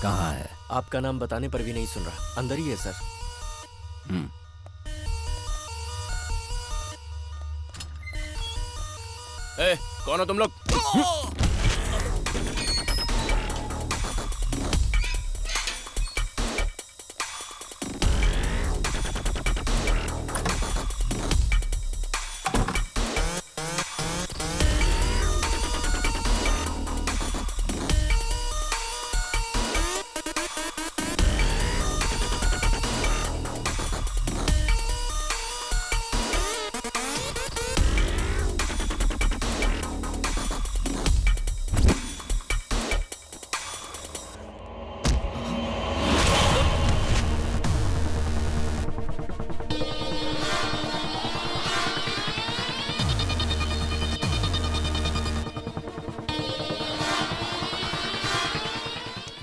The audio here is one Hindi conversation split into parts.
कहाँ है? आपका नाम बताने पर भी नहीं सुन रहा। अंदर ही है सर। कौन हो तुम लोग?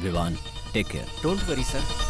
Vivaan, take care. Don't worry sir.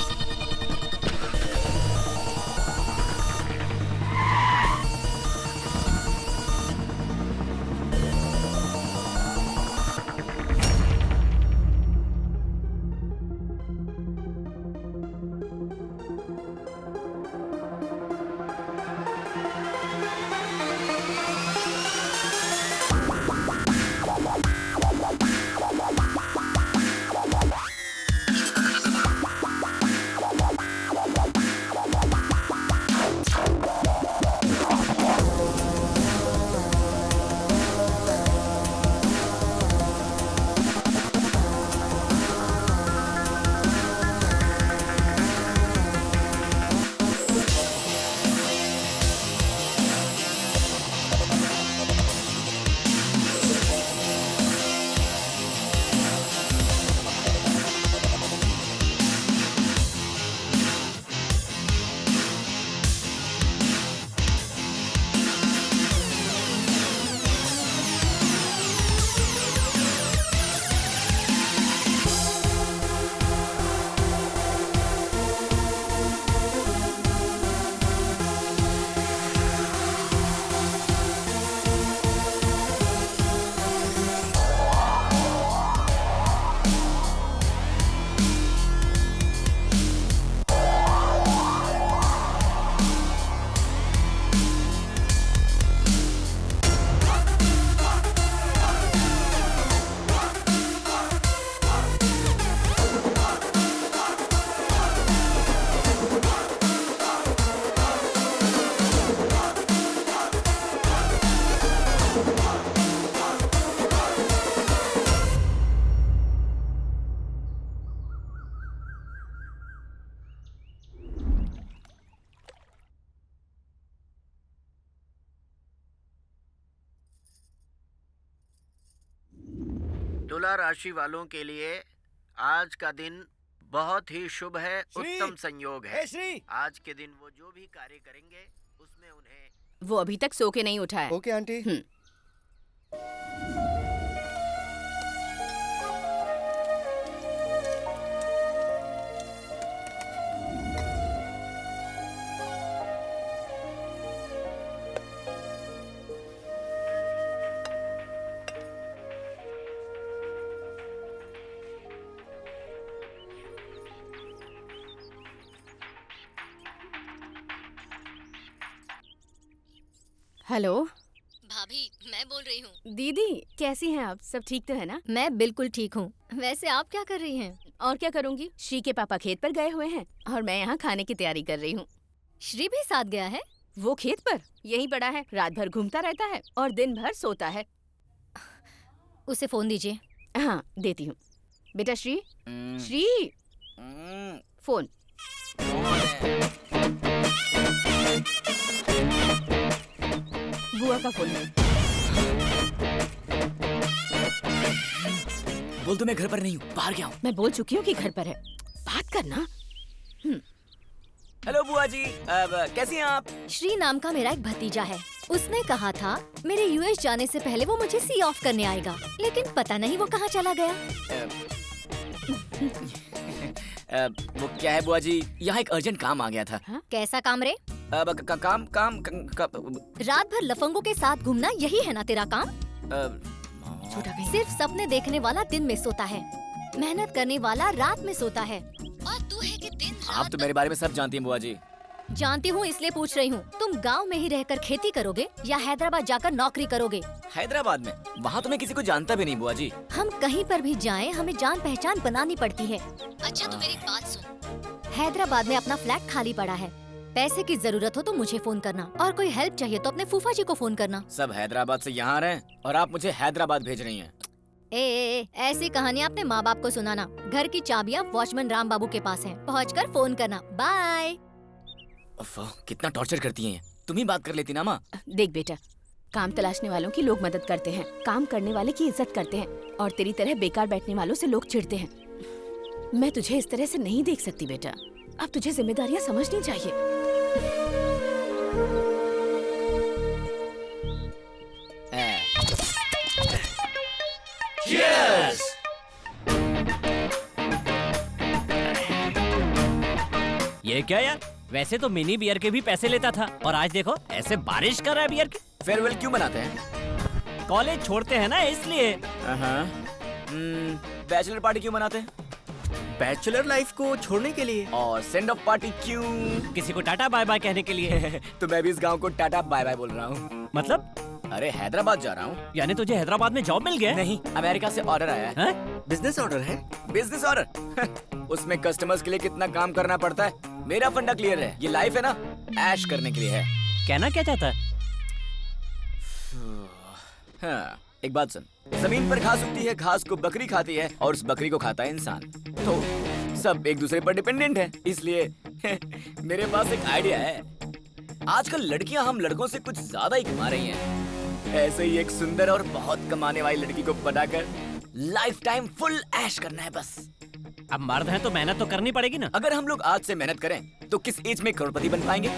तुला राशि वालों के लिए आज का दिन बहुत ही शुभ है, उत्तम संयोग है। श्री, आज के दिन वो जो भी कार्य करेंगे उसमें उन्हें। वो अभी तक सो के नहीं उठा है। Okay aunty. हेलो भाभी, मैं बोल रही हूँ। दीदी, कैसी हैं आप? सब ठीक तो है ना? मैं बिल्कुल ठीक हूँ। वैसे आप क्या कर रही हैं? और क्या करूँगी, श्री के पापा खेत पर गए हुए हैं और मैं यहाँ खाने की तैयारी कर रही हूँ। श्री भी साथ गया है? वो खेत पर यहीं पड़ा है, रात भर घूमता रहता है और दिन भर सोता है। उसे फोन दीजिए। हाँ, देती हूँ। बेटा श्री, श्री, फोन। बुआ का फोन है। बोल तो मैं घर पर नहीं हूँ, बाहर गया हूँ। मैं बोल चुकी हूँ कि घर पर है, बात करना। हेलो बुआ जी, कैसी हैं आप? श्री नाम का मेरा एक भतीजा है। उसने कहा था मेरे यूएस जाने से पहले वो मुझे सी ऑफ करने आएगा, लेकिन पता नहीं वो कहाँ चला गया। वो क्या है बुआ जी, यहाँ एक अर्जेंट काम आ गया था। कैसा काम रे? काम रात भर लफंगों के साथ घूमना, यही है ना तेरा काम? छोटा भाई सिर्फ सपने देखने वाला दिन में सोता है। मेहनत करने वाला रात में सोता है और तू है कि दिन आप तो मेरे बारे में सब जानती हैं बुआ जी। जानती हूँ इसलिए पूछ रही हूँ। तुम गांव में ही रहकर खेती करोगे या हैदराबाद जाकर नौकरी करोगे? हैदराबाद में, वहाँ तो मैं किसी को जानता भी नहीं बुआ जी। हम कहीं पर भी जाएं, हमें जान पहचान बनानी पड़ती है। अच्छा तो मेरी बात सुन, हैदराबाद में अपना फ्लैट खाली पड़ा है। पैसे की जरूरत हो तो मुझे फोन करना, और कोई हेल्प चाहिए तो अपने फूफा जी को फोन करना। सब हैदराबाद से यहाँ आ रहे हैं और आप मुझे हैदराबाद भेज रही हैं। ऐसी कहानी अपने माँ बाप को सुनाना। घर की चाबियाँ वॉचमैन राम बाबू के पास हैं। पहुँचकर फोन करना। बाय। कितना टॉर्चर करती हैं। तुम ही बात कर लेती ना माँ। देख बेटा, काम तलाशने वालों की लोग मदद करते हैं, काम करने वाले की इज्जत करते हैं, और तेरी तरह बेकार बैठने वालों से लोग चिढ़ते हैं। मैं तुझे इस तरह से नहीं देख सकती बेटा। अब तुझे जिम्मेदारियाँ समझनी चाहिए। Cheers! ये क्या यार, वैसे तो मिनी बियर के भी पैसे लेता था और आज देखो ऐसे बारिश कर रहा है बियर की। फेयरवेल क्यों मनाते हैं? कॉलेज छोड़ते हैं ना इसलिए। बैचलर पार्टी क्यों मनाते हैं? बैचलर लाइफ को छोड़ने के लिए। और सेंड ऑफ पार्टी क्यों? किसी को टाटा बाय बाय कहने के लिए। तो मैं भी इस गांव को टाटा बाय बाय बोल रहा हूँ। मतलब? अरे हैदराबाद जा रहा हूँ। यानी तुझे हैदराबाद में जॉब मिल गया? नहीं, अमेरिका से ऑर्डर आया है। बिजनेस ऑर्डर है? Business order? उसमें कस्टमर्स के लिए कितना काम करना पड़ता है। मेरा फंडा क्लियर है। ये लाइफ है ना, ऐश करने के लिए है। कहना क्या चाहता है? हाँ, एक बात सुन। जमीन पर घास उगती है, घास को बकरी खाती है और उस बकरी को खाता है इंसान। तो सब एक दूसरे पर डिपेंडेंट है। इसलिए मेरे पास एक आइडिया है। आजकल लड़कियां हम लड़कों से कुछ ज्यादा ही कमा रही हैं। ऐसे ही एक सुंदर और बहुत कमाने वाली लड़की को बनाकर लाइफ टाइम फुल ऐश करना है बस। अब मर्द है तो मेहनत तो करनी पड़ेगी ना। अगर हम लोग आज से मेहनत करें तो किस एज में करोड़पति बन पाएंगे?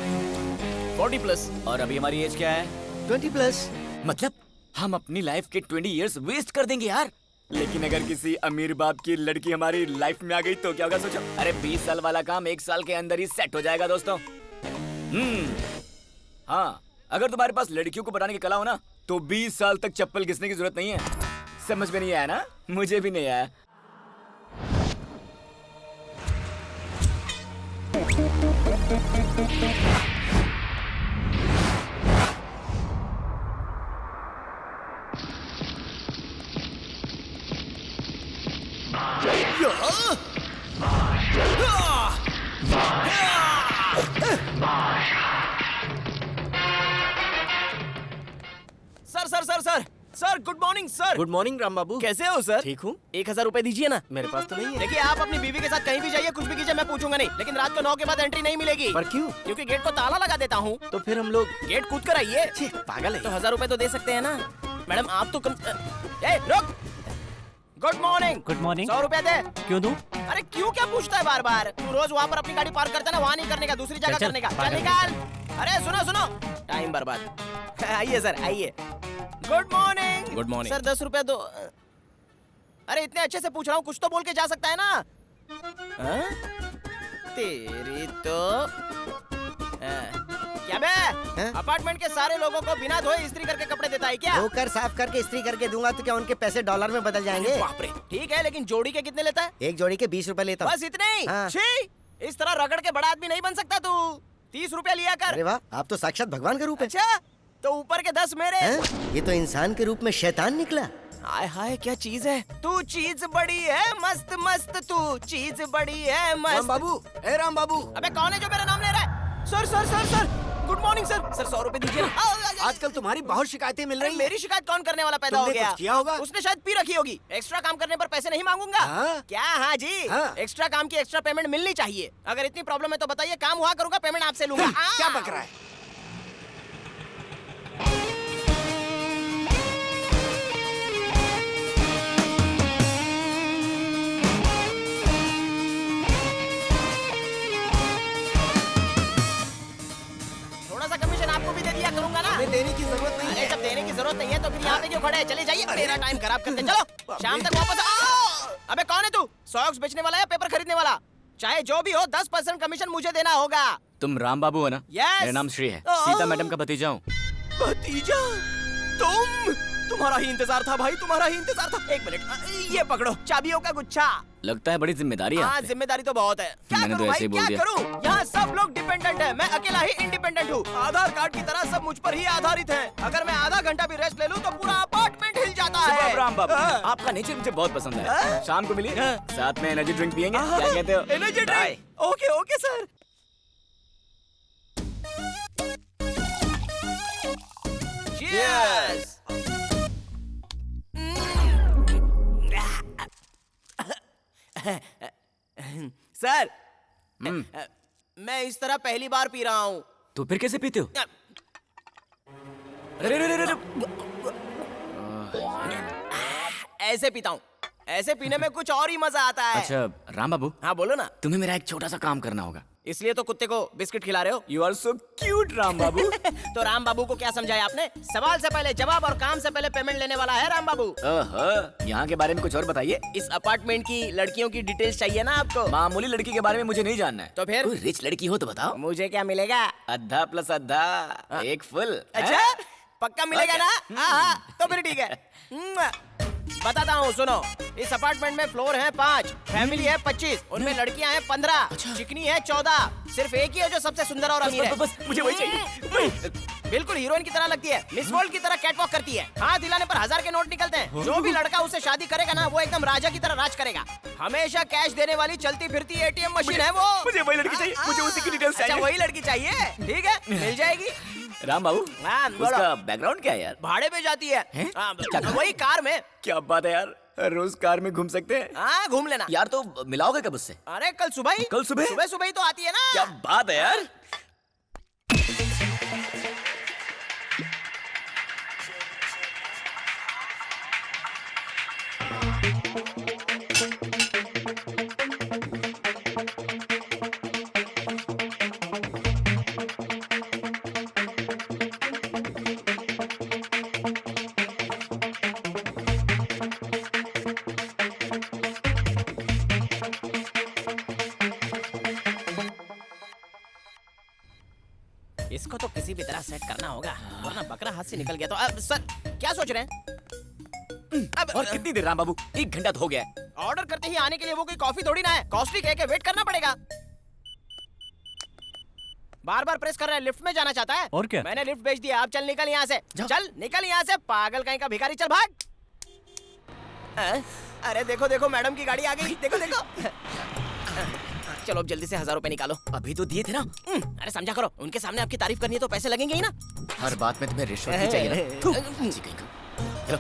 40+। और अभी हमारी एज क्या है? 20+। मतलब हम अपनी लाइफ के 20 इयर्स वेस्ट कर देंगे यार। लेकिन अगर किसी अमीर बाप की लड़की हमारी लाइफ में आ गई तो क्या होगा सोचो। अरे 20 साल वाला काम 1 साल के अंदर ही सेट हो जाएगा दोस्तों। हाँ, अगर तुम्हारे पास लड़कियों को बनाने की कला हो ना तो 20 साल तक चप्पल घिसने की जरूरत नहीं है। समझ में नहीं आया ना? मुझे भी नहीं आया। Sir good morning sir. Good morning Ram Babu. कैसे हो सर? ठीक हूँ। 1000 रुपए दीजिए ना। मेरे पास तो नहीं है। देखिए आप अपनी बीवी के साथ कहीं भी जाइए, कुछ भी कीजिए, मैं पूछूंगा नहीं, लेकिन रात को 9 के बाद एंट्री नहीं मिलेगी। पर क्यों? क्योंकि गेट को ताला लगा देता हूँ। तो फिर हम लोग गेट कूद कर आइए। पागल है। तो 1000 रुपए तो दे सकते हैं ना मैडम? आप तो कम। ए, रुक। Good morning. Good morning. 100 रुपए दे। क्यों दूं? अरे क्यों क्या पूछता है बार बार? तू रोज वहाँ पर अपनी गाड़ी पार्क करता है ना, वहाँ नहीं करने का, दूसरी जगह चल, करने का। पागल। चल निकाल। अरे सुनो सुनो, टाइम बर्बाद। आइए सर आइए। Good morning. Good morning. Sir 10 रुपए दो। अरे इतने अच्छे से पूछ रहा हूँ, कुछ तो बोल के जा सकता है ना? हाँ? तेरी तो क्या बे? अपार्टमेंट के सारे लोगों को बिना धोए इस्त्री करके कपड़े देता है क्या? धोकर साफ करके इस्त्री करके दूंगा तो क्या उनके पैसे डॉलर में बदल जाएंगे? बाप रे। ठीक है, लेकिन जोड़ी के कितने लेता है? एक जोड़ी के 20 रुपए लेता हूँ। बस इतने ही? हाँ। छी, इस तरह रगड़ के बड़ा आदमी नहीं बन सकता तू। 30 रुपया लिया कर। अरे वाह, आप तो साक्षात भगवान का रूप है। अच्छा, तो ऊपर के 10 मेरे। ये तो इंसान के रूप में शैतान निकला। हाय हाय, क्या चीज है तू? चीज बड़ी है मस्त मस्त, तू चीज बड़ी है मस्त। राम बाबू, ए राम बाबू। अबे कौन है जो मेरा नाम ले रहा है? Sir sir sir sir, good morning sir. Sir 100 रुपए दीजिए। आजकल तुम्हारी बहुत शिकायतें मिल रही हैं। मेरी शिकायत कौन करने वाला पैदा हो तुमने गया? कुछ किया होगा? उसने शायद पी रखी होगी। एक्स्ट्रा काम करने पर पैसे नहीं मांगूंगा। हाँ? क्या? हाँ जी। हाँ। एक्स्ट्रा काम की एक्स्ट्रा पेमेंट मिलनी चाहिए। अगर इतनी प्रॉब्लम है तो बताइए, काम हुआ करूंगा, पेमेंट आपसे लूंगा। क्या बक रहा है? थोड़ा सा कमीशन आपको भी दे दिया करूंगा ना। हमें देने की जरूरत नहीं अरे है। जब देने की जरूरत नहीं है तो फिर यहाँ पे क्यों खड़े हैं? चले जाइए, मेरा टाइम खराब करते। चलो शाम तक वापस आओ। अबे कौन है तू? सॉक्स बेचने वाला या पेपर खरीदने वाला? चाहे जो भी हो, 10% कमीशन मुझे देना होगा। तुम राम बाबू हो ना? Yes. मेरा नाम श्री है, सीता मैडम का भतीजा हूँ। भतीजा? तुम तुम्हारा ही इंतजार था भाई, तुम्हारा ही इंतजार था। एक मिनट, ये पकड़ो चाबियों का गुच्छा। लगता है बड़ी जिम्मेदारी है हाँ आप पे। जिम्मेदारी तो बहुत है। क्या मैंने करूं तो भाई, ऐसे ही बोल क्या दिया। करूं? यहाँ सब लोग डिपेंडेंट है, मैं अकेला ही इंडिपेंडेंट हूँ। आधार कार्ड की तरह सब मुझ पर ही आधारित है। अगर मैं आधा घंटा भी रेस्ट ले लूं तो पूरा अपार्टमेंट हिल जाता है। सुबह राम बाबू, हाँ। आपका नेचर मुझे बहुत पसंद है। हाँ। शाम को मिलिए, साथ में एनर्जी ड्रिंक पियेंगे। क्या कहते हो? Energy Bye. Drink. Okay okay sir. Cheers! Sir, मैं इस तरह पहली बार पी रहा हूँ। तो फिर कैसे पीते हो? अरे अरे अरे अरे, ऐसे पीता हूँ। ऐसे पीने में कुछ और ही मजा आता है। अच्छा राम बाबू, हाँ बोलो ना। तुम्हें मेरा एक छोटा सा काम करना होगा। इसलिए तो कुत्ते को बिस्किट खिला रहे हो। You are so cute Ram Babu. तो राम बाबू को क्या समझाया आपने? सवाल से पहले जवाब और काम से पहले पेमेंट लेने वाला है राम बाबू। ओहो, यहाँ के बारे में कुछ और बताइए। इस अपार्टमेंट की लड़कियों की डिटेल्स चाहिए ना आपको? मामूली लड़की के बारे में मुझे नहीं जानना है। तो फिर? कोई रिच लड़की हो तो बताओ। मुझे क्या मिलेगा? आधा प्लस आधा, एक फुल। अच्छा पक्का मिलेगा ना? हाँ तो फिर ठीक है। बताता हूँ सुनो। इस अपार्टमेंट में फ्लोर है 5, फैमिली है 25, उनमें लड़कियां हैं 15, चिकनी है 14, सिर्फ एक ही है जो सबसे सुंदर और अमीर है। बस मुझे वही चाहिए। बिल्कुल हीरोइन की तरह लगती है, मिस वर्ल्ड की तरह कैटवॉक करती है। हाथ हिलाने पर 1000 के नोट निकलते हैं। जो भी लड़का उससे शादी करेगा ना, वो एकदम राजा की तरह राज करेगा। हमेशा कैश देने वाली चलती फिरती एटीएम मशीन है वो। मुझे वही लड़की चाहिए, मुझे उसी की डिटेल्स अच्छा चाहिए। वही लड़की चाहिए, ठीक है मिल जाएगी। राम बाबू, हाँ, बोलो। उसका बैकग्राउंड क्या है यार? भाड़े पे जाती है, हैं? हाँ, क्या कहा? वही कार में। क्या बात है यार, रोज कार में घूम सकते हैं हाँ घूम लेना यार। तो मिलाओगे कब उससे? अरे कल सुबह ही। कल सुबह? सुबह सुबह ही तो आती है ना। क्या बात है यार। इसको तो किसी भी तरह सेट करना होगा, वरना बकरा हाथ से निकल गया तो। सर क्या सोच रहे हैं? और कितनी देर राम बाबू? 1 घंटा तो हो गया है। ऑर्डर करते ही आने के लिए वो कोई कॉफी थोड़ी ना है। कॉस्टली कह के वेट करना पड़ेगा। बार बार प्रेस कर रहा है, लिफ्ट में जाना चाहता है। और क्या? मैंने लिफ्ट भेज दिया, अब चल निकल यहाँ से। जाओ। चल निकल यहाँ से, पागल कहीं का भिखारी, चल भाग। अरे देखो देखो मैडम की गाड़ी आ गई, देखो देखो। चलो अब जल्दी से 1000 रुपए निकालो। अभी तो दिए थे ना। अरे समझा करो, उनके सामने आपकी तारीफ करनी है तो पैसे लगेंगे ही ना। हर बात में तुम्हें रिश्वत ही चाहिए ना। थू, जी कहीं का। चलो।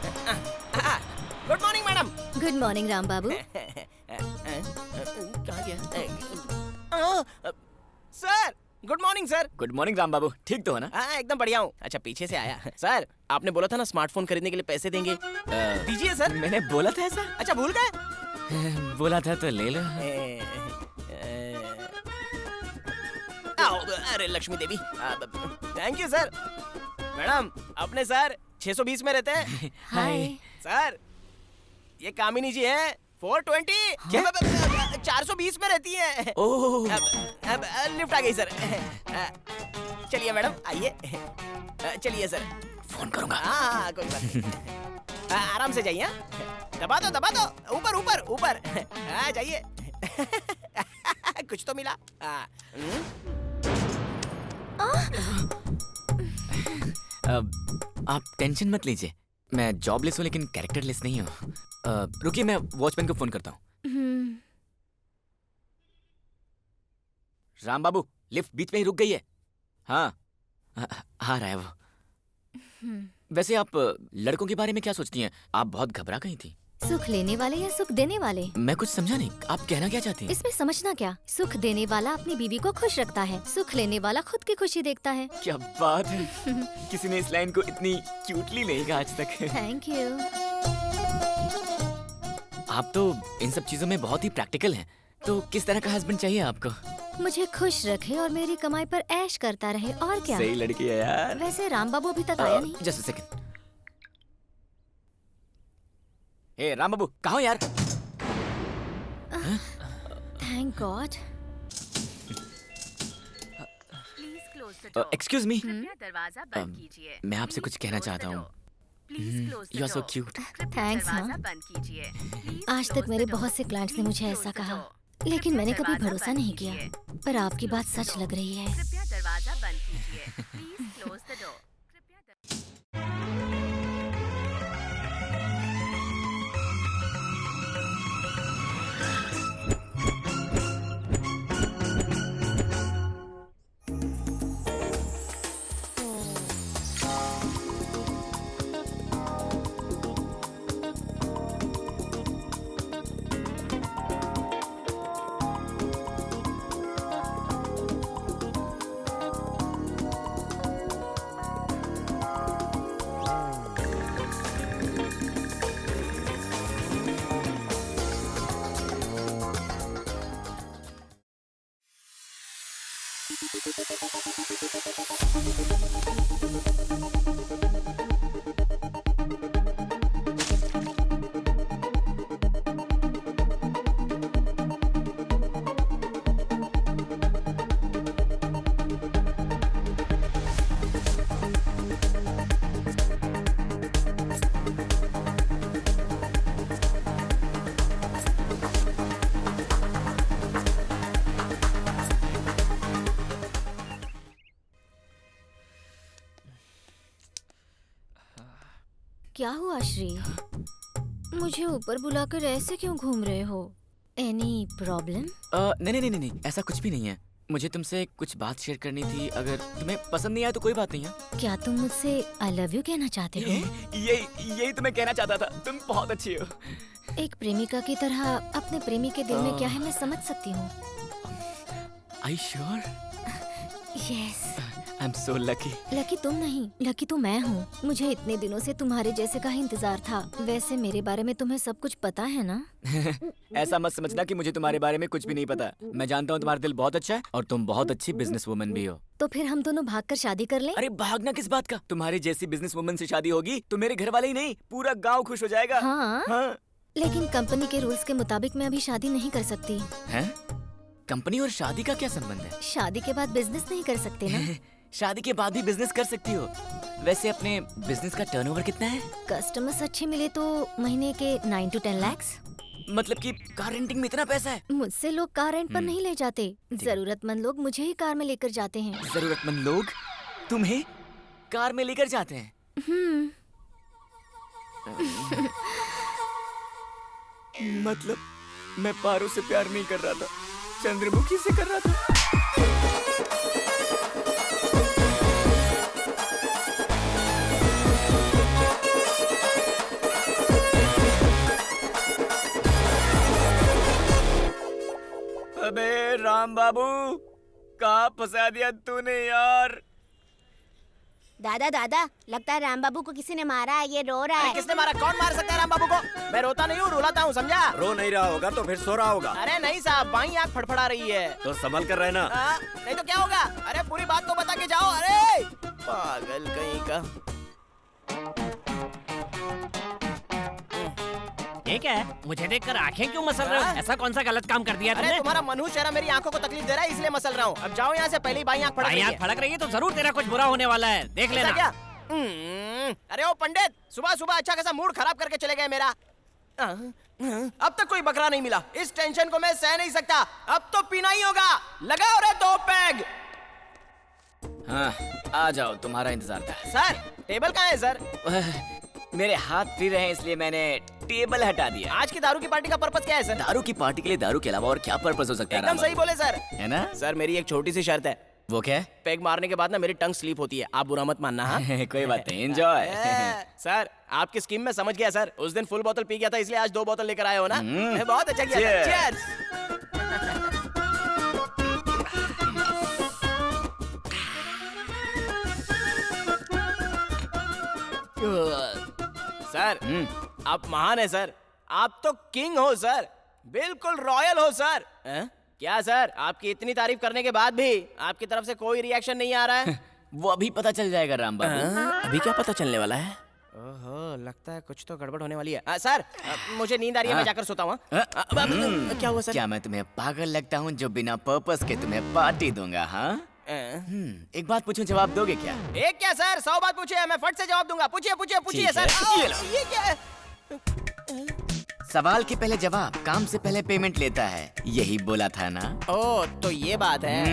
Good morning madam. Good morning Ram Babu. कहाँ गया? Sir good morning sir. Good morning Ram Babu, ठीक तो है ना? हाँ एकदम बढ़िया हूँ। अच्छा पीछे से आया। सर आपने बोला था ना स्मार्टफोन खरीदने के लिए पैसे देंगे, दीजिए सर। मैंने बोला था ऐसा? अच्छा भूल गए? बोला था तो ले लो। आओ, अरे लक्ष्मी देवी, थैंक यू सर। मैडम अपने सर 620 में रहते हैं। हाय। सर ये कामिनी जी हैं 420। क्या? 420 में रहती है। ओह, अब लिफ्ट आ गई सर। चलिए मैडम आइए। चलिए सर। फोन करूंगा। हाँ कोई बात नहीं। आराम से जाइए। दबा दो ऊपर ऊपर ऊपर। हाँ जाइए। कुछ तो मिला। आप टेंशन मत लीजिए, मैं जॉबलेस हूँ लेकिन कैरेक्टरलेस नहीं हूँ। रुकिए मैं वॉचमैन को फोन करता हूँ। राम बाबू, लिफ्ट बीच में ही रुक गई है। हाँ आ रहा है वो। वैसे आप लड़कों के बारे में क्या सोचती हैं? आप बहुत घबरा गई थी। सुख लेने वाले या सुख देने वाले? मैं कुछ समझा नहीं, आप कहना क्या चाहती हैं? इसमें समझना क्या? सुख देने वाला अपनी बीवी को खुश रखता है, सुख लेने वाला खुद की खुशी देखता है। क्या बात है, किसी ने इस लाइन को इतनी क्यूटली नहीं कहा आज तक। Thank you. आप तो इन सब चीजों में बहुत ही प्रैक्टिकल हैं। तो किस तरह का हस्बैंड चाहिए आपको? मुझे खुश रखे और मेरी कमाई पर ऐश करता रहे, और क्या। सही लड़की है यार। वैसे राम बाबू अभी तक आया नहीं। Just a second. ए राम बाबू, कहाँ हो यार? Thank God. एक्सक्यूज मी, दरवाजा बंद कीजिए। मैं आपसे कुछ कहना चाहता हूँ। You are so cute. Thanks. हाँ, आज तक मेरे बहुत से क्लाइंट्स ने मुझे ऐसा कहा, लेकिन मैंने कभी भरोसा नहीं किया। पर आपकी बात सच लग रही है। कृपया दरवाजा बंद कीजिए। Please close the door. क्या हुआ श्री? मुझे ऊपर बुलाकर ऐसे क्यों घूम रहे हो? Any problem? नहीं, ऐसा कुछ भी नहीं है। मुझे तुमसे कुछ बात शेयर करनी थी। अगर तुम्हें पसंद नहीं आया तो कोई बात नहीं है। क्या तुम मुझसे आई लव यू कहना चाहते हो? यही तो मैं कहना चाहता था। तुम बहुत अच्छी हो। एक प्रेमिका की तरह अपने प्रेमी के दिल में क्या है मैं समझ सकती हूँ। Are you sure? Yes. I'm so lucky. Lucky तुम नहीं, लकी तो मैं हूँ। मुझे इतने दिनों से तुम्हारे जैसे का ही इंतजार था। वैसे मेरे बारे में तुम्हें सब कुछ पता है ना? ऐसा मत समझना कि मुझे तुम्हारे बारे में कुछ भी नहीं पता। मैं जानता हूँ तुम्हारा दिल बहुत अच्छा है और तुम बहुत अच्छी बिजनेस वुमन भी हो। तो फिर हम दोनों भागकर शादी कर लें? अरे भागना किस बात का? तुम्हारी जैसी बिजनेस वुमन से शादी होगी तो मेरे घर वाले ही नहीं पूरा गाँव खुश हो जाएगा। हाँ। लेकिन कंपनी के रूल्स के मुताबिक मैं अभी शादी नहीं कर सकती। हैं? कंपनी और शादी का क्या संबंध है? शादी के बाद बिजनेस नहीं कर सकते ना? शादी के बाद भी बिजनेस कर सकती हो। वैसे अपने बिजनेस का टर्नओवर कितना है? कस्टमर्स अच्छे मिले तो महीने के 9 to 10 लाख। मतलब कि कार रेंटिंग में इतना पैसा है? मुझसे लोग कार रेंट पर नहीं ले जाते। जरूरतमंद लोग मुझे ही कार में लेकर जाते हैं। जरूरतमंद लोग तुम्हें कार में लेकर जाते हैं? मतलब मैं पारो से प्यार नहीं कर रहा था, चंद्रमुखी से कर रहा था। अबे राम बाबू, कहाँ फंसा दिया तूने यार? दादा दादा, लगता है राम बाबू को किसी ने मारा है। ये रो रहा है। किसने मारा? कौन मार सकता है राम बाबू को? मैं रोता नहीं हूँ, रुलाता हूँ, समझा? रो नहीं रहा होगा तो फिर सो रहा होगा। अरे नहीं साहब, बाई आँख फड़फड़ा रही है। तो संभल कर रहना। नहीं तो क्या होगा? अरे पूरी बात तो बता के जाओ। अरे पागल कहीं का। ये क्या है? मुझे देखकर आंखें क्यों मसल रहे हो? ऐसा कौन सा गलत काम कर दिया अरे तुमने? तुम्हारा मनहूस चेहरा मेरी आंखों को तकलीफ दे रहा है, इसलिए मसल रहा हूँ। अब जाओ यहाँ से, पहली बाई आँख फड़क रही है। फड़क रही है तो जरूर तेरा कुछ बुरा होने वाला है, देख लेना। क्या? अरे ओ पंडित, सुबह सुबह अच्छा खासा मूड खराब करके चले गए मेरा। अब तक कोई बकरा नहीं मिला। इस टेंशन को मैं सह नहीं सकता। अब तो पीना ही होगा। लगाओ रे 2 पैग। हाँ, आ जाओ, तुम्हारा इंतजार था। सर टेबल कहाँ है सर? मेरे हाथ फ्री रहे इसलिए मैंने टेबल हटा दिया। आज की दारू की पार्टी का पर्पस क्या है सर? दारू की पार्टी के लिए दारू के अलावा और क्या पर्पस हो सकता है? एकदम सही बोले सर। है ना? सर मेरी एक छोटी सी शर्त है। वो क्या है? पैग मारने के बाद ना मेरी टंग स्लीप होती है। आप बुरा मत मानना। हाँ कोई बात नहीं, एंजॉय। सर आपकी स्कीम में समझ गया सर। उस दिन फुल बोतल पी गया था, इसलिए आज 2 बोतल लेकर आए हो ना? बहुत अच्छा किया सर। Cheers! सर आप महान है सर। आप तो किंग हो सर, बिल्कुल रॉयल हो सर। क्या सर, आपकी इतनी तारीफ करने के बाद भी आपकी तरफ से कोई रिएक्शन नहीं आ रहा है? वो अभी पता चल जाएगा राम बाबू। अभी क्या पता चलने वाला है? ओहो, लगता है कुछ तो गड़बड़ होने वाली है। सर मुझे नींद आ रही है, मैं जाकर सोता हूँ। क्या हुआ सर? क्या मैं तुम्हें पागल लगता हूँ जो बिना पर्पस के तुम्हें पार्टी दूंगा? हाँ एक बात पूछूं, जवाब दोगे क्या? एक क्या सर, 100 बात पूछिए, मैं फट से जवाब दूंगा। पूछिए पूछिए पूछिए ठीक सर। है, ये लो। ये क्या है? सवाल के पहले जवाब काम से पहले पेमेंट लेता है, यही बोला था ना? ओ, तो ये बात है।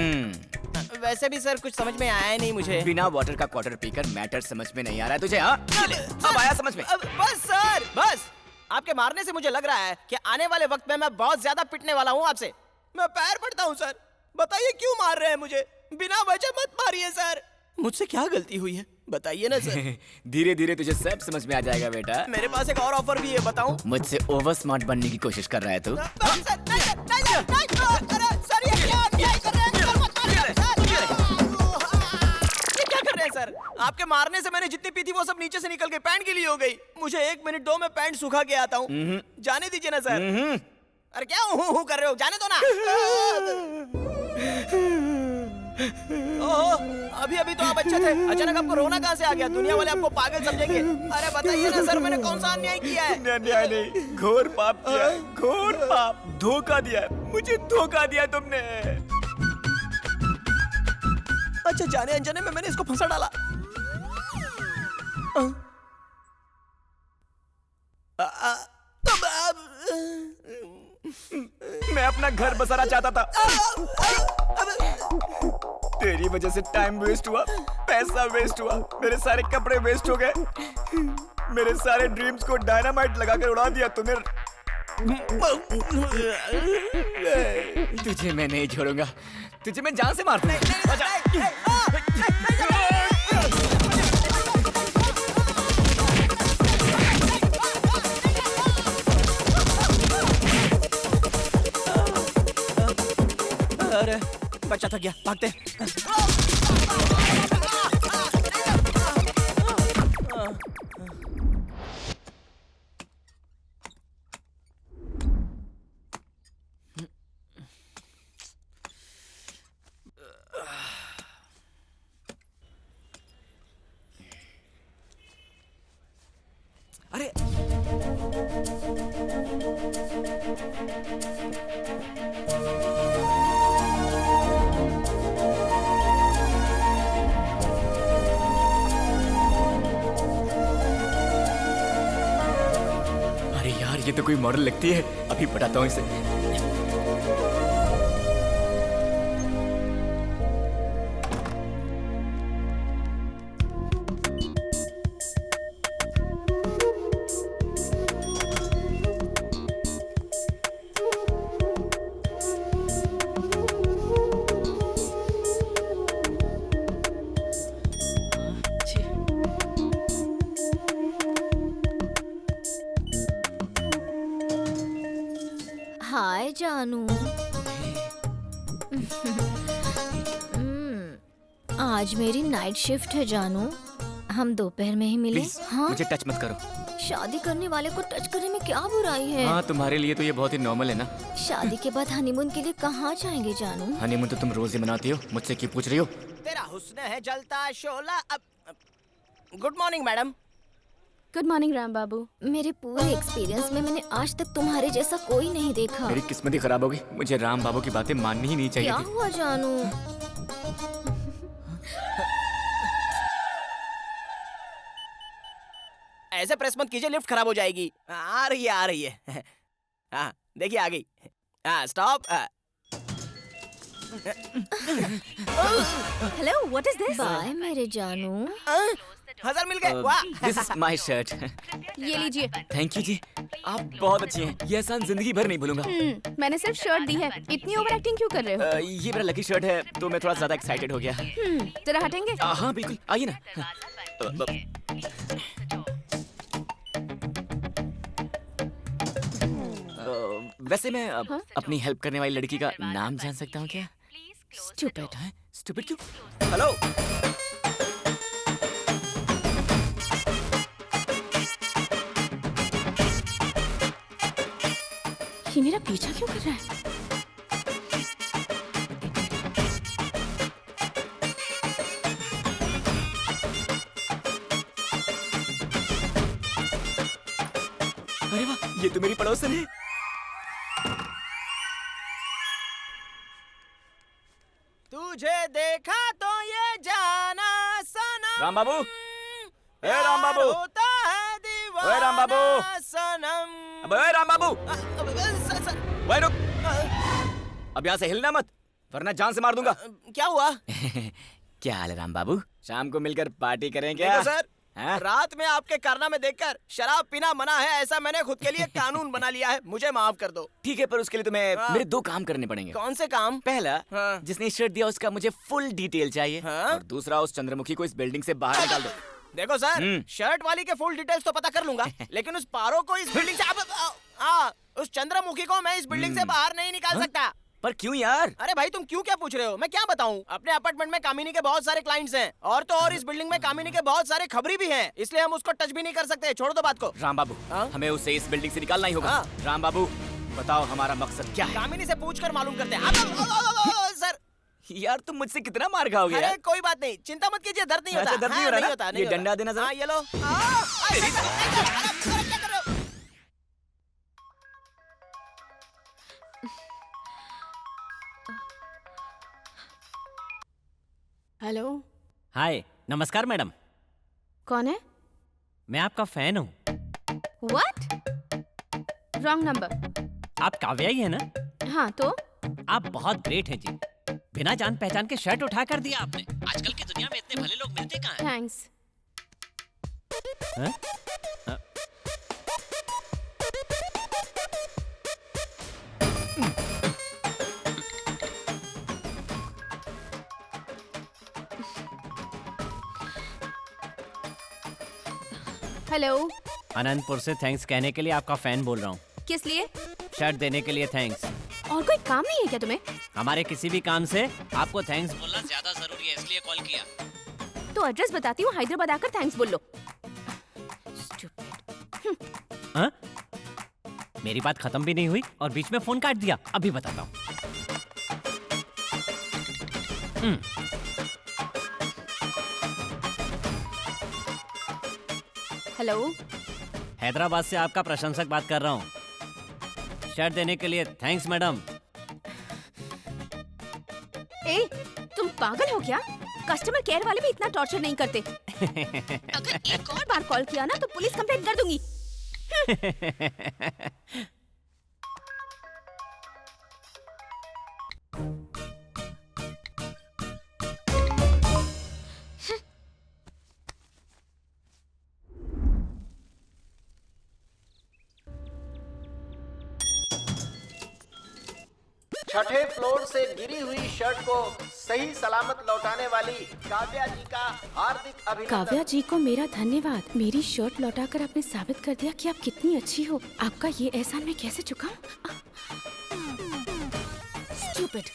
वैसे भी सर कुछ समझ में आया नहीं मुझे। बिना वाटर का क्वार्टर पीकर मैटर समझ में नहीं आ रहा है तुझे? हाँ, अब आया समझ में? बस सर, बस। आपके मारने से मुझे लग रहा है कि आने वाले वक्त में मैं बहुत ज्यादा पिटने वाला हूँ आपसे। मैं पैर पड़ता हूँ सर, बताइए क्यों मार रहे हैं मुझे? बिना वजह मत मारिए सर। मुझसे क्या गलती हुई है, बताइए ना सर। धीरे धीरे तुझे सब समझ में आ जाएगा बेटा। मेरे पास एक और ऑफर भी है, बताऊं? मुझसे ओवर स्मार्ट बनने की कोशिश कर रहा है तू? सर, आपके मारने से मैंने जितनी पी थी वो सब नीचे से निकल के पैंट गीली हो गई। मुझे 1 मिनट दो, मैं पैंट सुखा के आता हूँ। जाने दीजिए ना सर। अरे क्या हूँ कर रहे हो, जाने दो ना। ओहो, अभी अभी तो आप अच्छे थे, अचानक आपको रोना कहाँ से आ गया? दुनिया वाले आपको पागल समझेंगे। अरे बताइए ना सर, मैंने कौन सा अन्याय किया है? अन्याय नहीं, घोर पाप किया है, घोर पाप। धोखा दिया है, मुझे धोखा दिया तुमने। अच्छा, जाने अनजाने में मैंने इसको फंसा डाला। मैं अपना घर बसाना चाहता था, तेरी वजह से टाइम वेस्ट हुआ, पैसा वेस्ट हुआ, मेरे सारे कपड़े वेस्ट हो गए, मेरे सारे ड्रीम्स को डायनामाइट लगाकर उड़ा दिया तूने। तुझे मैं नहीं छोड़ूंगा, तुझे मैं जान से मार दूंगा। अरे बच्चा थक गया, भागते। अरे यार, ये तो कोई मॉडल लगती है, अभी बताता हूँ इसे। हाय जानू। आज मेरी नाइट शिफ्ट है जानू, हम दोपहर में ही मिले। प्लीज हाँ, मुझे टच मत करो। शादी करने वाले को टच करने में क्या बुराई है? हाँ, तुम्हारे लिए तो ये बहुत ही नॉर्मल है ना। शादी के बाद हनीमून के लिए कहाँ जाएंगे जानू? हनीमून तो तुम रोज ही मनाती हो, मुझसे क्यों पूछ रही हो? तेरा हुस्न है जलता शोला। Good morning madam. Good morning Ram Babu. मेरे पूरे एक्सपीरियंस में मैंने आज तक तुम्हारे जैसा कोई नहीं देखा। मेरी किस्मत ही खराब हो गई, मुझे राम बाबू की बातें माननी ही नहीं चाहिए क्या थी। हुआ जानू? ऐसे प्रेस मत कीजिए, लिफ्ट खराब हो जाएगी। आ रही है। हाँ देखिए, आ गई। हाँ stop. Hello, what is this? Bye मेरे जानू। 1000 मिल गए, वाह। This is my shirt. ये लीजिए। थैंक यू जी, आप बहुत अच्छी हैं, ये एहसान जिंदगी भर नहीं भूलूंगा। मैंने सिर्फ शर्ट दी है, इतनी ओवर एक्टिंग क्यों कर रहे हो? ये मेरा लकी शर्ट है, तो मैं थोड़ा ज्यादा एक्साइटेड हो गया। जरा हटेंगे? हाँ बिल्कुल, आइए ना। वैसे मैं अपनी हेल्प करने वाली लड़की का नाम जान सकता हूँ क्या? स्टूपिड। स्टूपिड क्यों? हेलो। ये मेरा पीछा क्यों कर रहा है? अरे वाह, ये तो मेरी पड़ोसन है। तुझे देखा तो ये जाना सनम। राम बाबू, ए राम बाबू, होता है दीवाना ओए राम बाबू, सनम। अबे ओए राम बाबू, सर, ओए रुक, अब यहाँ से हिलना मत वरना जान से मार दूंगा। क्या हुआ? क्या हाल है राम बाबू? शाम को मिलकर पार्टी करें क्या? देखो सर, हाँ? रात में आपके कारनामे देखकर शराब पीना मना है ऐसा मैंने खुद के लिए कानून बना लिया है, मुझे माफ कर दो। ठीक है, पर उसके लिए तुम्हें हाँ। मेरे 2 काम करने पड़ेंगे। कौन से काम? पहला, हाँ। जिसने शर्ट दिया उसका मुझे फुल डिटेल चाहिए। हाँ। और दूसरा, उस चंद्रमुखी को इस बिल्डिंग से बाहर निकाल दो। देखो सर, हम्म। शर्ट वाली के फुल डिटेल्स तो पता कर लूंगा लेकिन उस पारो को इस बिल्डिंग से उस चंद्रमुखी को मैं इस बिल्डिंग से बाहर नहीं निकाल हाँ? सकता। पर क्यों यार? अरे भाई तुम क्यों क्या पूछ रहे हो? मैं क्या बताऊं? अपने अपार्टमेंट में कामिनी के बहुत सारे क्लाइंट्स हैं और तो और इस बिल्डिंग में कामिनी के बहुत सारे खबरी भी हैं, इसलिए हम उसको टच भी नहीं कर सकते। छोड़ दो बात को। राम बाबू, हाँ? हमें उसे इस बिल्डिंग से निकालना ही होगा। हाँ। राम बाबू, बताओ हमारा मकसद क्या है? कामिनी से पूछ कर मालूम करते हैं। सर यार तुम मुझसे कितना मार खाओगे अरे यार? कोई बात नहीं, चिंता मत कीजिए, दर्द नहीं होता। अच्छा, दर्द नहीं हाँ, हो रहा नहीं ना? होता, ये नहीं होता। डंडा देना जरा। हाँ, ये लो। अरे, क्या कर रहे हो? हेलो, हाय, नमस्कार मैडम। कौन है? मैं आपका फैन हूँ। व्हाट? Wrong number. आप काव्या ही है ना? हाँ तो आप बहुत ग्रेट हैं जी। बिना जान पहचान के शर्ट उठा कर दिया आपने। आजकल की दुनिया में इतने भले लोग मिलते कहाँ हैं? थैंक्स। हैं? हेलो, अनंतपुर से थैंक्स कहने के लिए आपका फैन बोल रहा हूँ। किस लिए? शर्ट देने के लिए थैंक्स। और कोई काम नहीं है क्या तुम्हें? हमारे किसी भी काम से आपको थैंक्स बोलना ज्यादा जरूरी है, इसलिए कॉल किया। तो एड्रेस बताती हूँ, हैदराबाद आकर थैंक्स बोल लो। हाँ? मेरी बात खत्म भी नहीं हुई और बीच में फोन काट दिया। अभी बताता हूँ। हेलो, हैदराबाद से आपका प्रशंसक बात कर रहा हूँ। शर्ट देने के लिए थैंक्स मैडम। ए, तुम पागल हो क्या? कस्टमर केयर वाले भी इतना टॉर्चर नहीं करते। अगर एक और बार कॉल किया ना तो पुलिस कंप्लेंट कर दूंगी। छठे फ्लोर से गिरी हुई शर्ट को सही सलामत लौटाने वाली काव्या जी का हार्दिक अभिनंदन। काव्या जी को मेरा धन्यवाद। मेरी शर्ट लौटाकर आपने साबित कर दिया कि आप कितनी अच्छी हो। आपका ये एहसान मैं कैसे चुकाऊं? Stupid.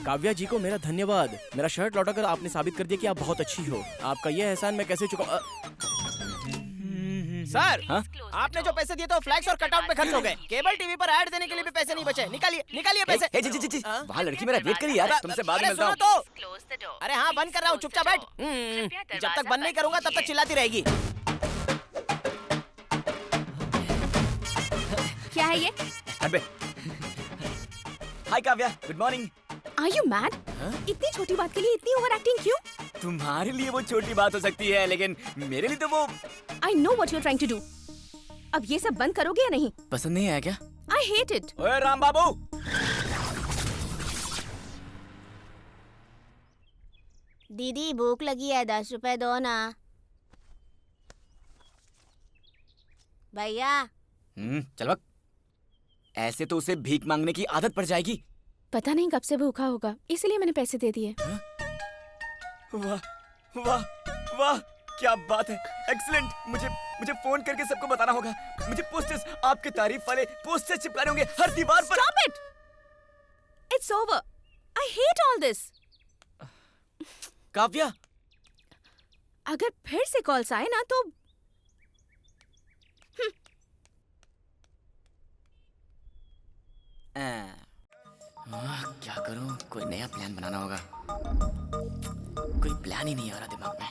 काव्या जी को मेरा धन्यवाद। मेरा शर्ट लौटाकर आपने साबित कर दिया कि आप बहुत अच्छी हो। आपका ये एहसान मैं कैसे चुकाऊं? सर, हाँ? आपने जो पैसे दिए तो फ्लैक्स और कटआउट में खर्च हो गए। केबल टीवी पर ऐड देने के लिए भी पैसे नहीं बचे। निकालिए, निकालिए पैसे। ए, जी, जी, जी, हाँ? वहाँ लड़की मेरा वेट करी यार, तुमसे बाद में अरे मिलता हूँ। सुनो तो। अरे हाँ, बंद कर रहा हूँ, चुपचाप बैठ। जब तक बंद नहीं करूंगा तब तक चिल्लाती रहेगी। क्या है ये? अबे, hi Kavya, good morning. Are you mad? इतनी छोटी बात के लिए इतनी ओवर एक्टिंग क्यों? तुम्हारे लिए वो छोटी बात हो सकती है, लेकिन मेरे लिए तो वो I know what you're trying to do. अब ये सब बंद करोगे या नहीं? पसंद नहीं आया क्या? I hate it. ओए राम बाबू, दीदी भूख लगी है, 10 रुपए दो ना। भैया चल वक्त। ऐसे तो उसे भीख मांगने की आदत पड़ जाएगी। पता नहीं कब से भूखा होगा, इसलिए मैंने पैसे दे दिए। वाह वाह वाह, क्या बात है, एक्सीलेंट। मुझे मुझे फोन करके सबको बताना होगा। मुझे पोस्टर्स, आपके तारीफ वाले पोस्टर्स चिपकाने होंगे हर दीवार पर। Stop it! It's over. I hate all this. Kavya, अगर फिर से कॉल्स आए ना तो क्या करूं? कोई नया प्लान बनाना होगा। कोई प्लान ही नहीं आ रहा दिमाग में।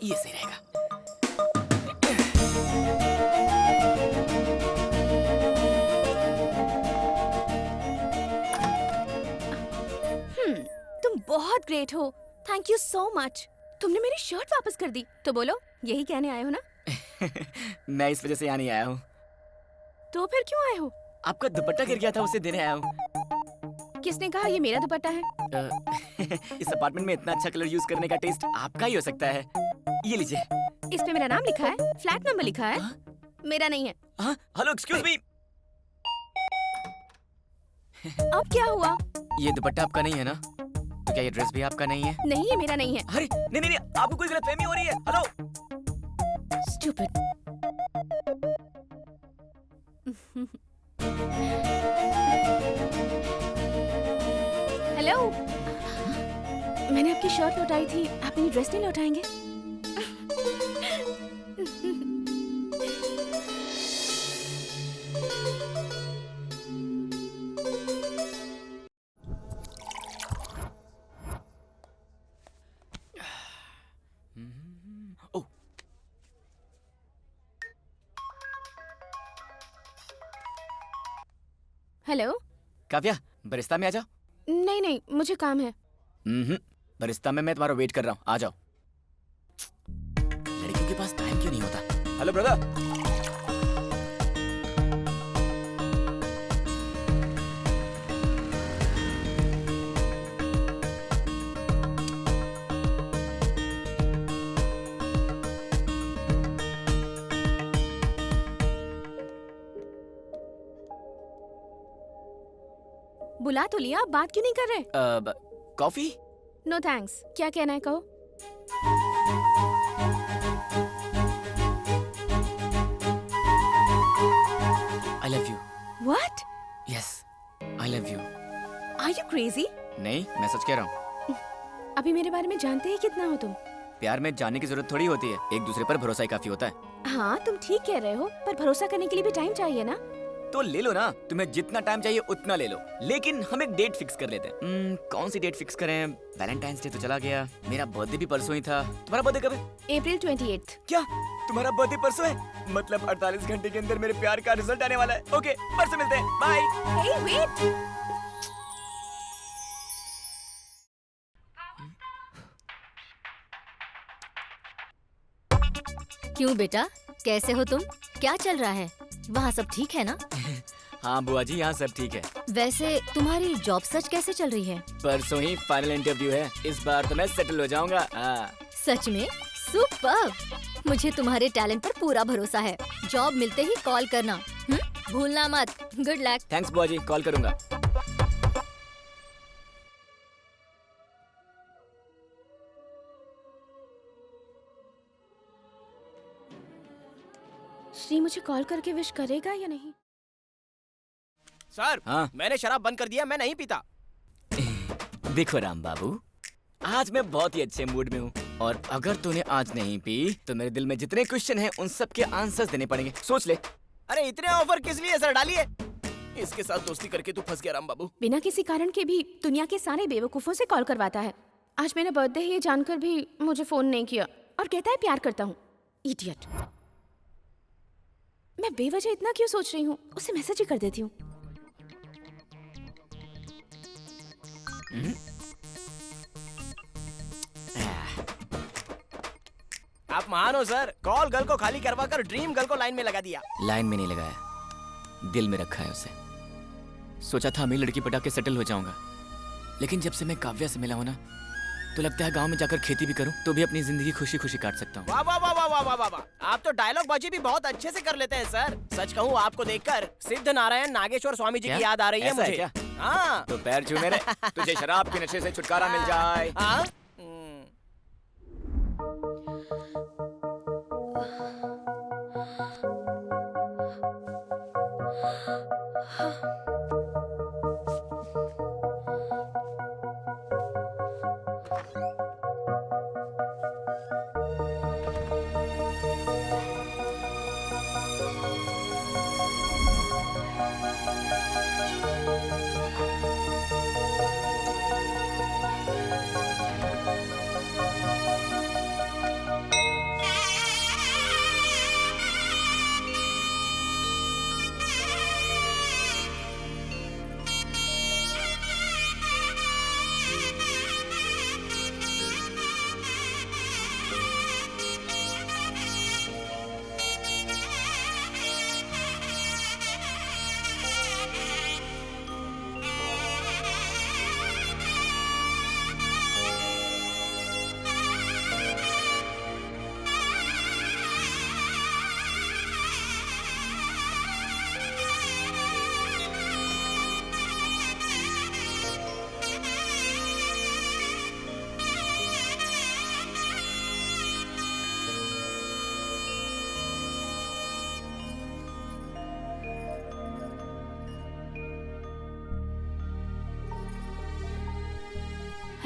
ये सही रहेगा। ग्रेट हो। Thank you so much. तुमने मेरी शर्ट वापस कर दी, तो बोलो यही कहने आए हो ना? मैं इस वजह से यहाँ नहीं आया हूँ। तो फिर क्यों आए हो? आपका दुपट्टा गिर गया था, उसे देने आया हूँ। किसने कहा ये मेरा दुपट्टा है? इस अपार्टमेंट में इतना अच्छा कलर यूज करने का टेस्ट आपका ही हो सकता है। ये लीजिए। इसमें मेरा नाम लिखा है, फ्लैट नंबर लिखा है। मेरा नहीं है। हाँ, हेलो, एक्सक्यूज मी। अब क्या हुआ? ये दुपट्टा आपका नहीं है ना? तो क्या ये ड्रेस भी आपका नहीं है? नहीं, ये मेरा नहीं है। अरे नहीं नहीं नहीं, आपको कोई गलतफहमी हो रही है। हेलो। Stupid. हेलो, मैंने आपकी शर्ट लौटाई थी, आप मेरी ड्रेस नहीं लौटाएंगे? ओह, हेलो। काव्या, बरिस्ता में आ जाओ। नहीं नहीं, मुझे काम है। बरिस्ता में मैं तुम्हारा वेट कर रहा हूँ, आ जाओ। लड़कियों के पास टाइम क्यों नहीं होता? Hello brother. बुला तो लिया, आप बात क्यों नहीं कर रहे? कॉफी? No thanks. क्या कहना है कहो? I love you. What? Yes, I love you. Are you crazy? नहीं, मैं सच कह रहा हूँ। अभी मेरे बारे में जानते ही कितना हो तुम? प्यार में जानने की जरूरत थोड़ी होती है, एक दूसरे पर भरोसा ही काफी होता है। हाँ, तुम ठीक कह रहे हो, पर भरोसा करने के लिए भी टाइम चाहिए ना? तो ले लो ना, तुम्हें जितना टाइम चाहिए उतना ले लो, लेकिन हम एक डेट फिक्स कर लेते हैं। कौन सी डेट फिक्स करें? वैलेंटाइंस डे तो चला गया, मेरा बर्थडे भी परसों ही था। तुम्हारा बर्थडे कब है? April 28th। क्या तुम्हारा बर्थडे परसों है? मतलब 48 घंटे के अंदर मेरे प्यार का रिजल्ट आने वाला है। ओके, परसों मिलते हैं, बाय। Hey, wait! क्यों बेटा, कैसे हो तुम? क्या चल रहा है? वहाँ सब ठीक है ना? हाँ बुआ जी, यहाँ सब ठीक है। वैसे तुम्हारी जॉब सर्च कैसे चल रही है? परसों ही फाइनल इंटरव्यू है, इस बार तो मैं सेटल हो जाऊंगा। सच में? सुपर! मुझे तुम्हारे टैलेंट पर पूरा भरोसा है। जॉब मिलते ही कॉल करना, भूलना मत। Good luck. थैंक्स बुआ जी, कॉल करूंगा। श्री मुझे कॉल करके विश करेगा या नहीं? सर, हाँ? मैंने शराब बंद कर दिया, मैं नहीं पीता। देखो राम बाबू, आज मैं बहुत ही अच्छे मूड में हूँ, और अगर तूने आज नहीं पी तो मेरे दिल में जितने क्वेश्चन हैं उन सब के आंसर्स देने पड़ेंगे। सोच ले। अरे इतने ऑफर किस लिए सर? डालिए। इसके साथ दोस्ती करके तू फंस गया राम बाबू। बिना किसी कारण के भी दुनिया के सारे बेवकूफों से कॉल करवाता है। आज मेरा बर्थडे है ये जानकर भी मुझे फोन नहीं किया, और कहता है प्यार करता हूँ। इडियट। मैं बेवजह इतना क्यों सोच रही हूँ? उसे मैसेज ही कर देती हूँ। आप महान हो सर, कॉल गर्ल को खाली करवा कर ड्रीम गर्ल को लाइन में लगा दिया। लाइन में नहीं लगाया, दिल में रखा है उसे। सोचा था अमीर लड़की पटा के सेटल हो जाऊंगा, लेकिन जब से मैं काव्या से मिला हूं ना, तो लगता है गांव में जाकर खेती भी करूं तो भी अपनी जिंदगी खुशी खुशी काट सकता हूं। वाह वाह वाह वाह वाह वाह वाह वाह! आप तो डायलॉग बाजी भी बहुत अच्छे से कर लेते हैं सर। सच कहूँ आपको देखकर सिद्ध नारायण नागेश्वर स्वामी जी क्या? की याद आ रही है ऐसा है मुझे। क्या? हाँ। तो पैर छू मेरे, तुझे शराब के नशे से छुटकारा मिल जाए। हाँ?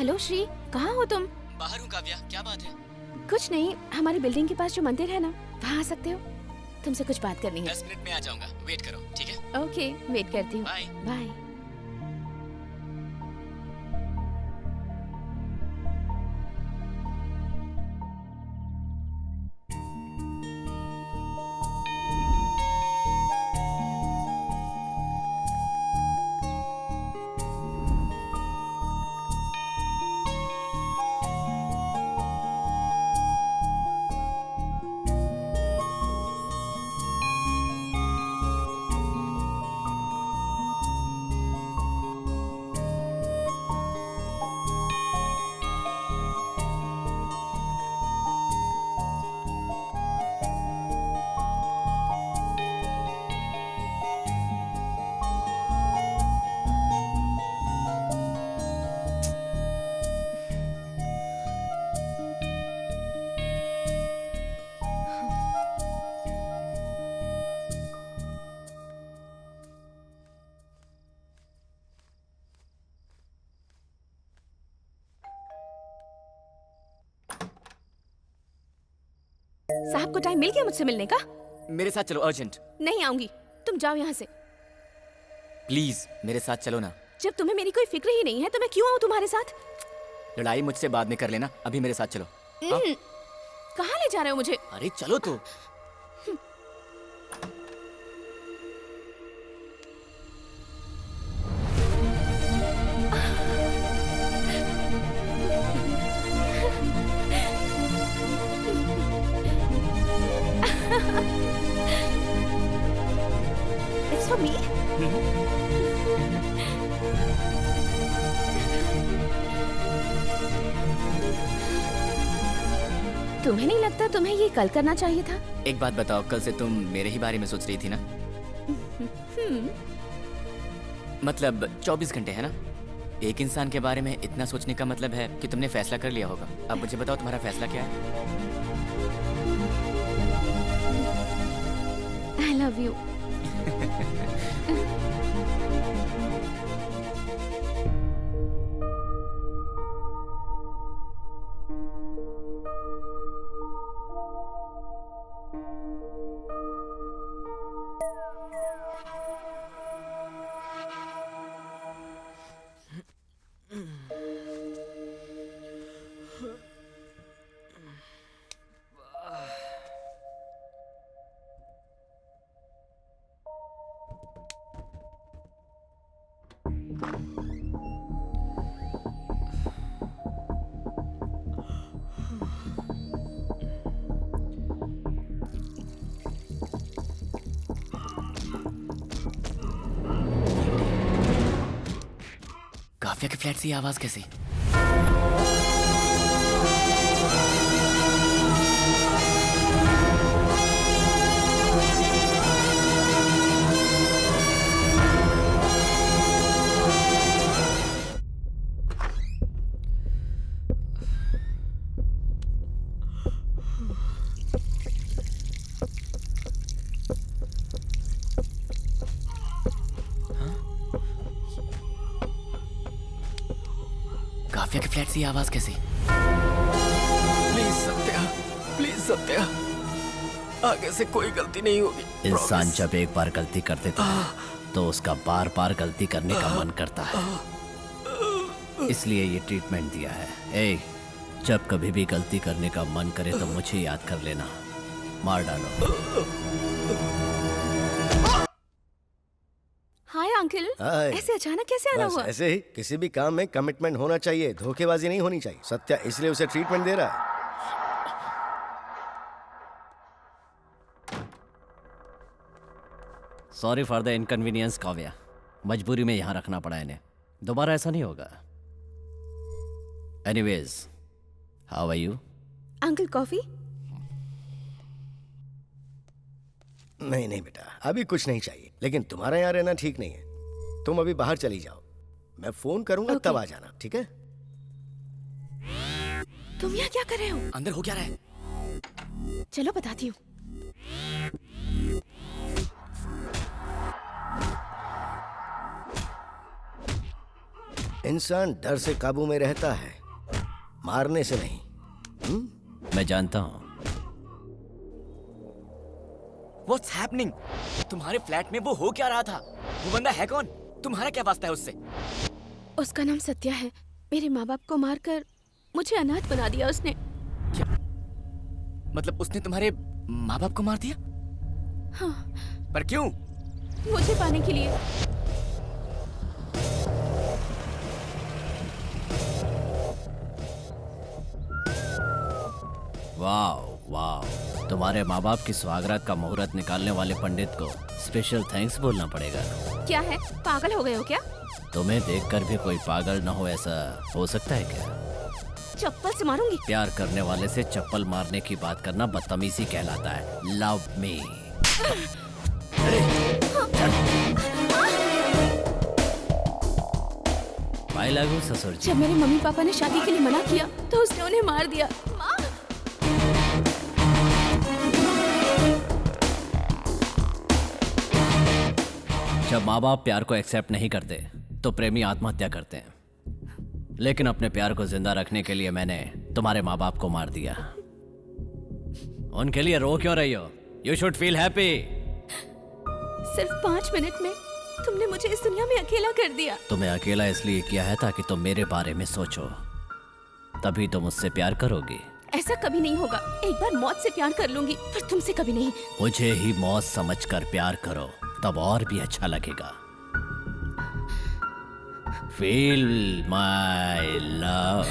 हेलो श्री, कहाँ हो तुम? बाहर हूँ काव्या, क्या बात है? कुछ नहीं, हमारी बिल्डिंग के पास जो मंदिर है ना, वहाँ आ सकते हो? तुमसे कुछ बात करनी है। 10 मिनट में आ जाऊंगा, वेट करो, ठीक है? ओके, वेट करती हूँ। बाय। बाय। साहब को टाइम मिल गया मुझसे मिलने का? मेरे साथ चलो, अर्जेंट। नहीं आऊंगी, तुम जाओ यहाँ से। प्लीज मेरे साथ चलो ना। जब तुम्हें मेरी कोई फिक्र ही नहीं है तो मैं क्यों आऊँ तुम्हारे साथ? लड़ाई मुझसे बाद में कर लेना, अभी मेरे साथ चलो। हाँ? कहाँ ले जा रहे हो मुझे? अरे चलो तो। It's for me? तुम्हें नहीं लगता तुम्हें ये कल करना चाहिए था? एक बात बताओ, कल से तुम मेरे ही बारे में सोच रही थी ना? मतलब 24 घंटे है ना? एक इंसान के बारे में इतना सोचने का मतलब है कि तुमने फैसला कर लिया होगा। अब मुझे बताओ तुम्हारा फैसला क्या है? I love you. काव्या के फ्लैट से ये आवाज कैसी? काव्या के फ्लैट से ये आवाज कैसी? प्लीज सत्या, आगे से कोई गलती नहीं होगी। इंसान जब एक बार गलती कर देता है तो उसका बार बार गलती करने का मन करता है, इसलिए ये ट्रीटमेंट दिया है। ए, जब कभी भी गलती करने का मन करे तो मुझे याद कर लेना, मार डालो। हाय अंकल, हाय। ऐसे अचानक कैसे आना बस हुआ? ऐसे ही किसी भी काम में कमिटमेंट होना चाहिए, धोखेबाजी नहीं होनी चाहिए। सत्या इसलिए उसे ट्रीटमेंट दे रहा है। Sorry for the inconvenience Kavya, मजबूरी में यहाँ रखना पड़ा इन्हें, दोबारा ऐसा नहीं होगा। Anyways, how are you? Uncle coffee? नहीं नहीं बेटा, अभी कुछ नहीं चाहिए, लेकिन तुम्हारा यहाँ रहना ठीक नहीं है। तुम अभी बाहर चली जाओ, मैं फोन करूंगा तब आ जाना, ठीक है? तुम यहाँ क्या कर रहे हो? अंदर हो क्या रहा है? चलो बताती हूँ। इंसान डर से काबू में रहता है, मारने से नहीं। मैं जानता हूँ। What's happening? तुम्हारे फ्लैट में वो हो क्या रहा था? वो बंदा है कौन? तुम्हारा क्या वास्ता है उससे? उसका नाम सत्या है। मेरे माँ बाप को मारकर मुझे अनाथ बना दिया उसने। क्या? मतलब उसने तुम्हारे माँ बाप को मार दिया? हाँ। पर क्यों? मुझे पाने के लिए। वाह वाह, तुम्हारे माँ बाप की स्वागत का मुहूर्त निकालने वाले पंडित को स्पेशल थैंक्स बोलना पड़ेगा। क्या है, पागल हो गए हो क्या? तुम्हें देखकर भी कोई पागल न हो, ऐसा हो सकता है क्या? चप्पल से मारूंगी। प्यार करने वाले से चप्पल मारने की बात करना बदतमीजी कहलाता है। Love me. भाई लागू ससुर जी। जब मेरे मम्मी पापा ने शादी के लिए मना किया तो उसने उन्हें मार दिया। माँ! जब माँ बाप प्यार को एक्सेप्ट नहीं करते तो प्रेमी आत्महत्या करते हैं, लेकिन अपने प्यार को जिंदा रखने के लिए मैंने तुम्हारे माँ बाप को मार दिया। उनके लिए रो क्यों रही हो? You should feel happy. सिर्फ 5 मिनट में तुमने मुझे इस दुनिया में अकेला कर दिया। तुम्हें अकेला इसलिए किया है ताकि तुम मेरे बारे में सोचो, तभी तुम मुझसे प्यार करोगी। ऐसा कभी नहीं होगा। एक बार मौत से प्यार कर लूंगी, पर तुमसे कभी नहीं। मुझे ही मौत समझकर प्यार करो, तब और भी अच्छा लगेगा। Feel my love,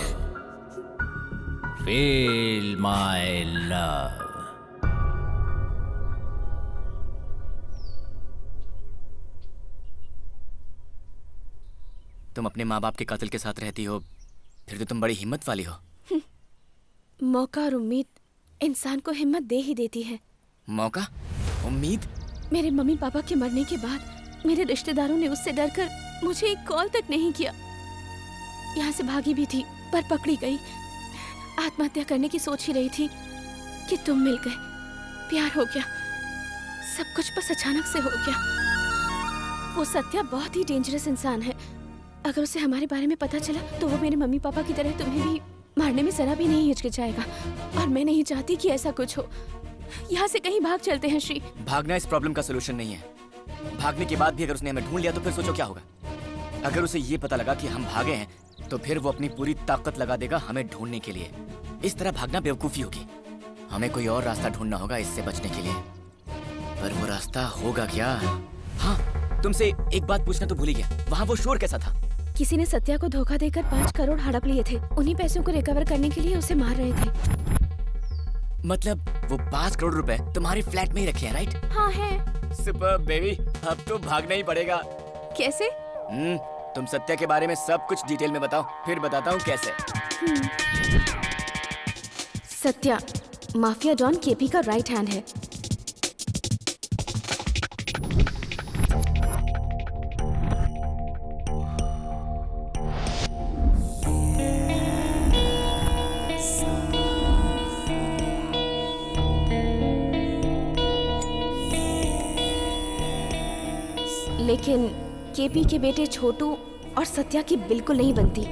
feel my love. तुम अपने माँ बाप के कातिल के साथ रहती हो, फिर तो तुम बड़ी हिम्मत वाली हो। मौका और उम्मीद इंसान को हिम्मत दे ही देती है। मौका? उम्मीद? मेरे मम्मी पापा के मरने के बाद मेरे रिश्तेदारों ने उससे डरकर मुझे एक कॉल तक नहीं किया। यहाँ से भागी भी थी, पर पकड़ी गई। आत्महत्या करने की सोच ही रही थी कि तुम मिल गए, प्यार हो गया, सब कुछ बस अचानक से हो गया। वो सत्या बहुत ही डेंजरस इंसान है। अगर उसे हमारे बारे में पता चला तो वो मेरे मम्मी पापा की तरह तुम्हें भी मारने में जरा भी नहीं हिचकिचाएगा, और मैं नहीं चाहती कि ऐसा कुछ हो। यहाँ से कहीं भाग चलते हैं श्री। भागना इस प्रॉब्लम का सोल्यूशन नहीं है। भागने के बाद भी अगर उसने हमें ढूंढ लिया तो फिर सोचो क्या होगा। अगर उसे ये पता लगा कि हम भागे हैं तो फिर वो अपनी पूरी ताकत लगा देगा हमें ढूंढने के लिए। इस तरह भागना बेवकूफी होगी। हमें कोई और रास्ता ढूंढना होगा इससे बचने के लिए। पर वो रास्ता होगा क्या? हाँ, तुमसे एक बात पूछना तो भूल ही गया। वहाँ वो शोर कैसा था? किसी ने सत्या को धोखा देकर 5 करोड़ हड़प लिए थे। उन्हीं पैसों को रिकवर करने के लिए उसे मार रहे थे। मतलब वो 5 करोड़ रुपए तुम्हारे फ्लैट में ही रखे हैं, राइट? हाँ है। सुपर बेबी, अब तो भागना ही पड़ेगा। कैसे? तुम सत्या के बारे में सब कुछ डिटेल में बताओ, फिर बताता हूँ कैसे। सत्या माफिया डॉन केपी का राइट हैंड है। लेकिन केपी के बेटे छोटू और सत्या की बिल्कुल नहीं बनती।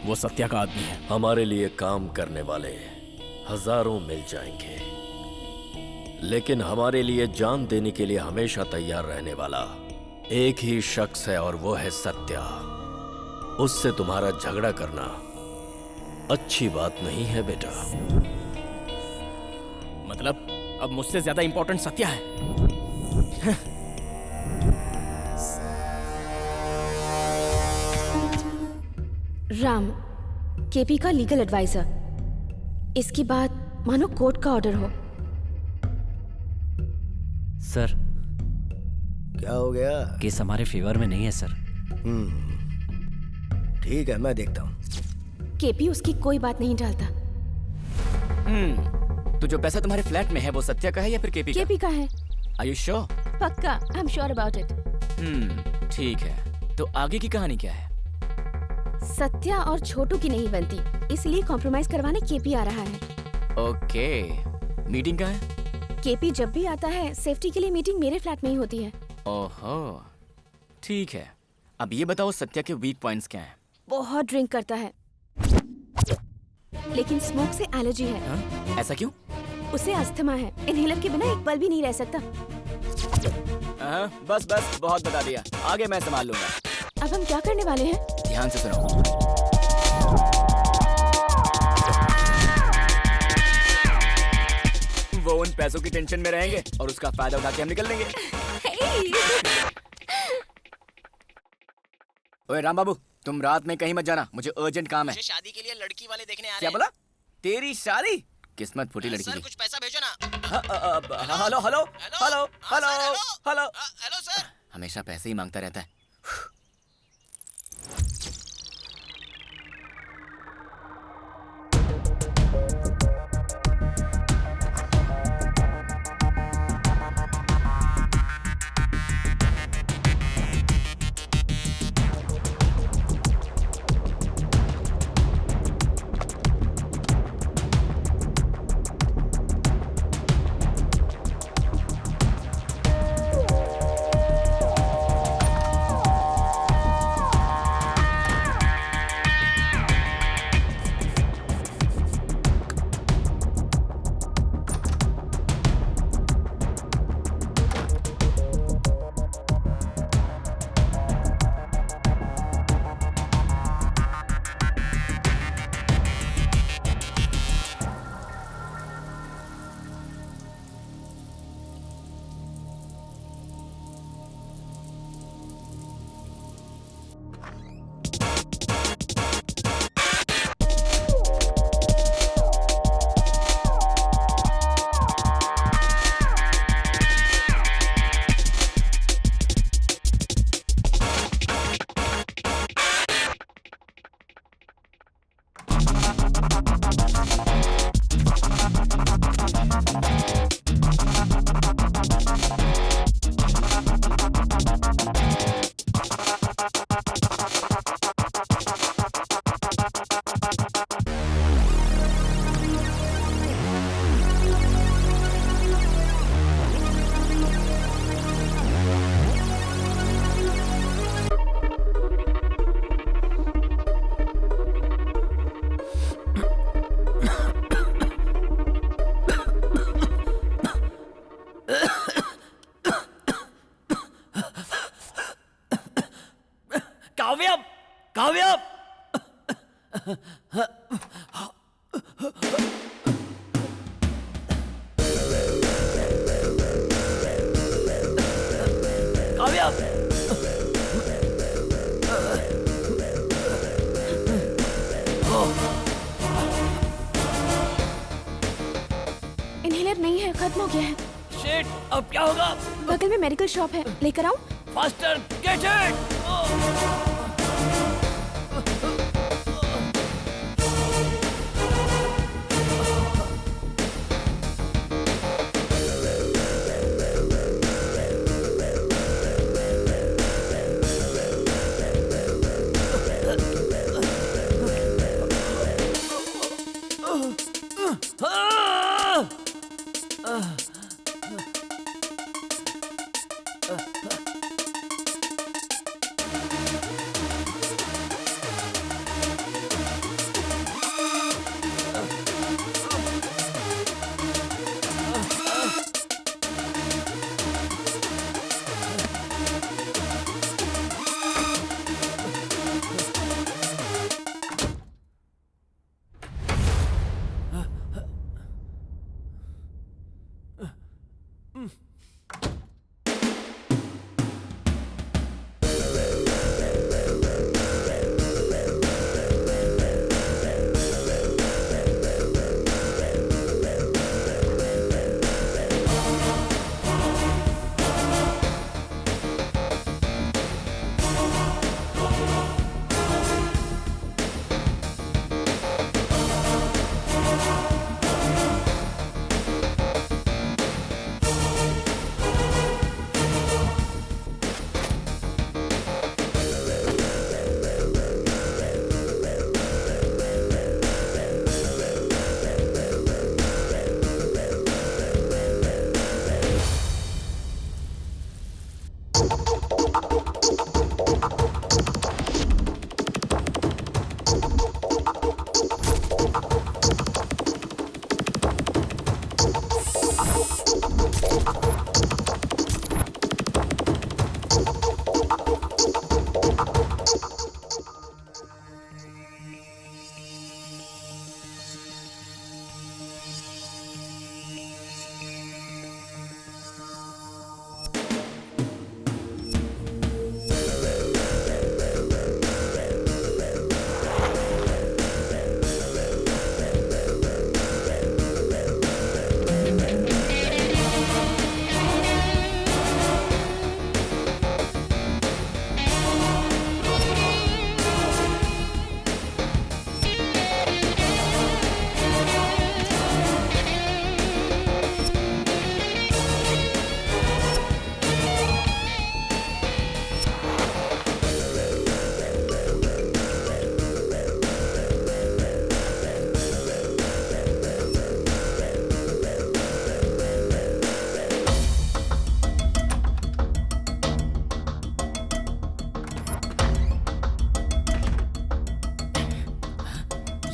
वो सत्या का आदमी है। हमारे लिए काम करने वाले हजारों मिल जाएंगे, लेकिन हमारे लिए जान देने के लिए हमेशा तैयार रहने वाला एक ही शख्स है, और वो है सत्या। उससे तुम्हारा झगड़ा करना अच्छी बात नहीं है बेटा। मतलब अब मुझसे ज्यादा इंपॉर्टेंट सत्या है। राम, केपी का लीगल एडवाइजर। इसकी बात मानो कोर्ट का ऑर्डर हो। सर, क्या हो गया? केस हमारे फेवर में नहीं है सर। ठीक है, मैं देखता हूँ। केपी उसकी कोई बात नहीं टालता। तो जो पैसा तुम्हारे फ्लैट में है वो सत्या का है या फिर केपी का? केपी का है। Are you sure? पक्का, I am sure about it. ठीक है, तो आगे की कहानी क्या है? सत्या और छोटू की नहीं बनती, इसलिए कॉम्प्रोमाइज करवाने केपी आ रहा है। ओके, मीटिंग कहाँ है? केपी जब भी आता है सेफ्टी के लिए मीटिंग मेरे फ्लैट में ही होती है। ओहो, ठीक है। अब ये बताओ सत्या के वीक पॉइंट्स क्या हैं? बहुत ड्रिंक करता है, लेकिन स्मोक से एलर्जी है। ऐसा क्यों? उसे अस्थमा है, इनहेलर के बिना एक पल भी नहीं रह सकता। बस बस, बहुत बता दिया, आगे मैं संभाल लूंगा। अब हम क्या करने वाले हैं? ध्यान से सुनो। वो उन पैसों की टेंशन में रहेंगे और उसका फायदा उठा के हम निकल लेंगे। ओए राम बाबू, तुम रात में कहीं मत जाना, मुझे अर्जेंट काम है। मुझे शादी के लिए लड़की वाले देखने आ रहे क्या हैं। बोला? तेरी शादी? किस्मत फूटी लड़की सर की। कुछ पैसा भेजो ना। Hello hello hello hello hello. Hello sir. हमेशा पैसे ही मांगता रहता है। काव्यम, काव्यम। काव्यम। इनहेलर नहीं है, खत्म हो गया है। शिट, अब क्या होगा? बगल में मेडिकल शॉप है, लेकर आऊं? Faster, get it.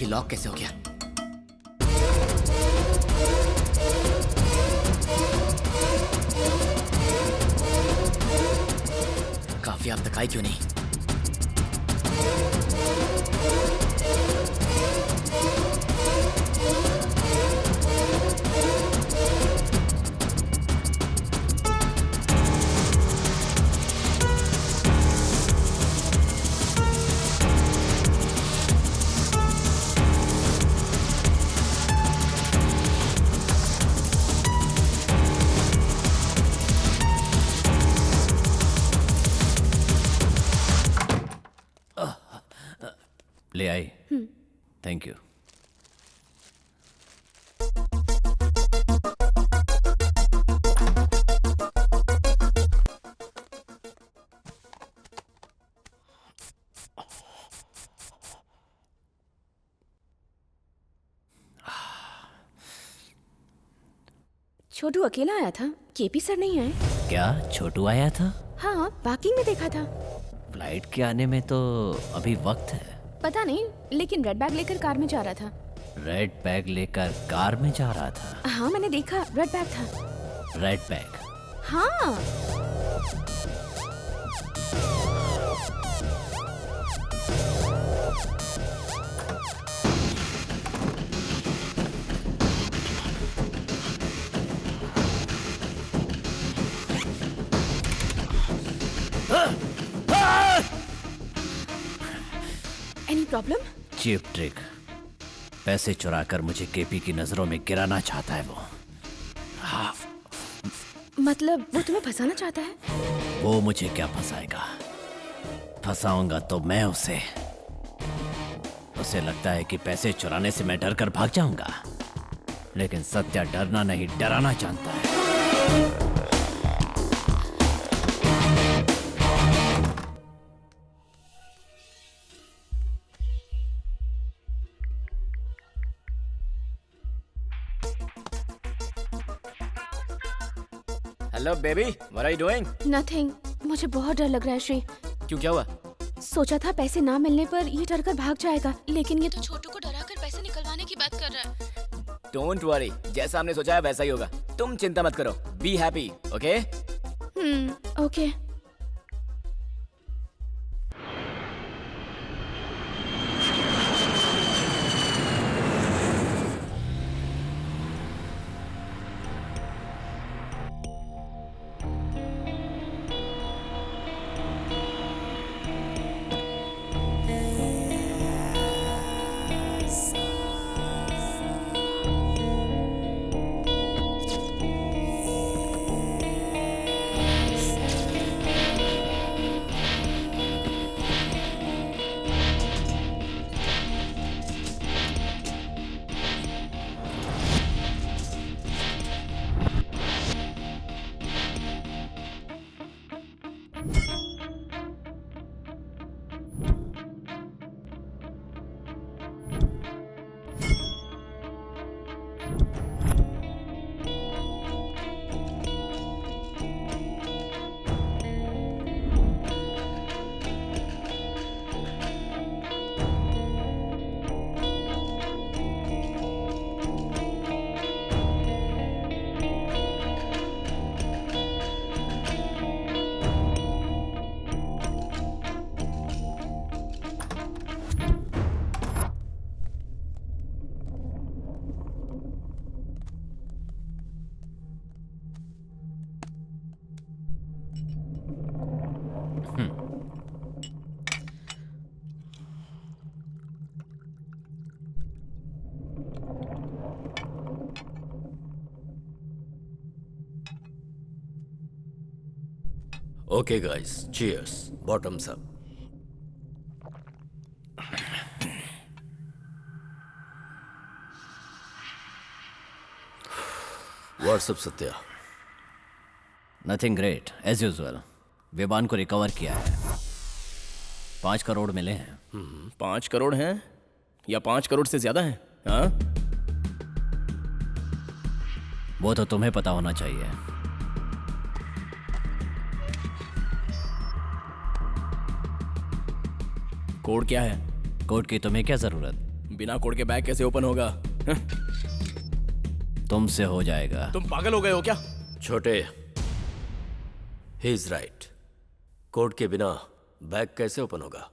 कि लॉक कैसे हो गया। काफी अब तक आई क्यों नहीं? ले आई। Thank you. छोटू अकेला आया था, केपी सर नहीं आए। क्या छोटू आया था? हाँ, पार्किंग में देखा था। फ्लाइट के आने में तो अभी वक्त है। पता नहीं, लेकिन रेड बैग लेकर कार में जा रहा था। रेड बैग लेकर कार में जा रहा था? हाँ, मैंने देखा, रेड बैग था। Red bag? हाँ। Any problem? Cheap trick. पैसे चुराकर मुझे केपी की नजरों में गिराना चाहता है वो। मतलब वो तुम्हें फंसाना चाहता है? वो मुझे क्या फंसाएगा? फंसाऊंगा तो मैं उसे लगता है कि पैसे चुराने से मैं डर कर भाग जाऊंगा, लेकिन सत्या डरना नहीं, डराना जानता है। Hello baby, what are you doing? Nothing. मुझे बहुत डर लग रहा है श्री। क्यों, क्या हुआ? सोचा था पैसे ना मिलने पर ये डर कर भाग जाएगा, लेकिन ये तो छोटू को डराकर पैसे निकलवाने की बात कर रहा है। डोंट वरी, जैसा हमने सोचा है वैसा ही होगा। तुम चिंता मत करो, be happy, okay? Okay. Okay guys, cheers. Bottoms up. What's up, Satya? Nothing great, as usual. विमान को रिकवर किया है। 5 करोड़ मिले हैं। 5 करोड़ हैं या 5 करोड़ से ज्यादा हैं? हाँ? वो तो तुम्हें पता होना चाहिए। कोड क्या है? कोड की तुम्हें क्या जरूरत? बिना कोड के बैग कैसे ओपन होगा? तुमसे हो जाएगा। तुम पागल हो गए हो क्या? छोटे, ही इज राइट। कोड के बिना बैग कैसे ओपन होगा?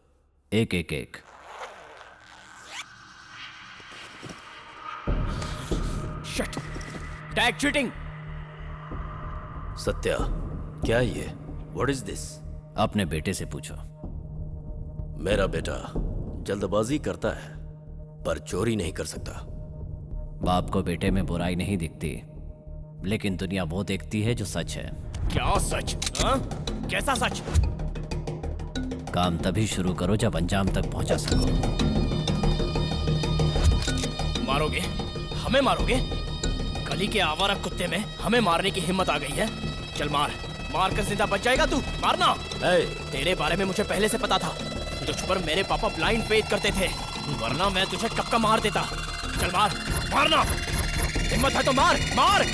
एक एक एक। Shit, tag cheating. सत्या, क्या है ये? What is this? अपने बेटे से पूछो। मेरा बेटा जल्दबाजी करता है पर चोरी नहीं कर सकता। बाप को बेटे में बुराई नहीं दिखती, लेकिन दुनिया वो देखती है जो सच है। क्या सच? हाँ? कैसा सच? काम तभी शुरू करो जब अंजाम तक पहुंचा सको। मारोगे? हमें मारोगे? गली के आवारा कुत्ते में हमें मारने की हिम्मत आ गई है? चल मार, मार कर जिंदा बच जाएगा तू। मारना। तेरे बारे में मुझे पहले से पता था। तुझ पर मेरे पापा ब्लाइंड फेथ करते थे, वरना मैं तुझे कब का मार देता। चल मार, मारना। हिम्मत है तो मार, मार।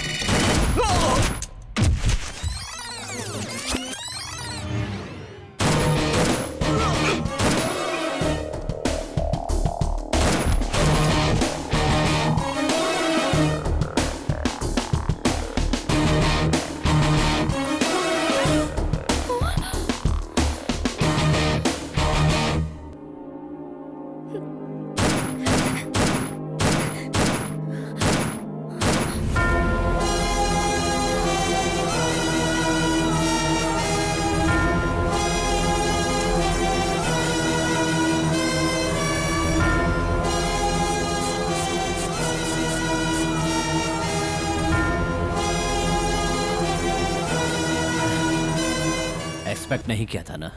एक्सपेक्ट नहीं किया था ना।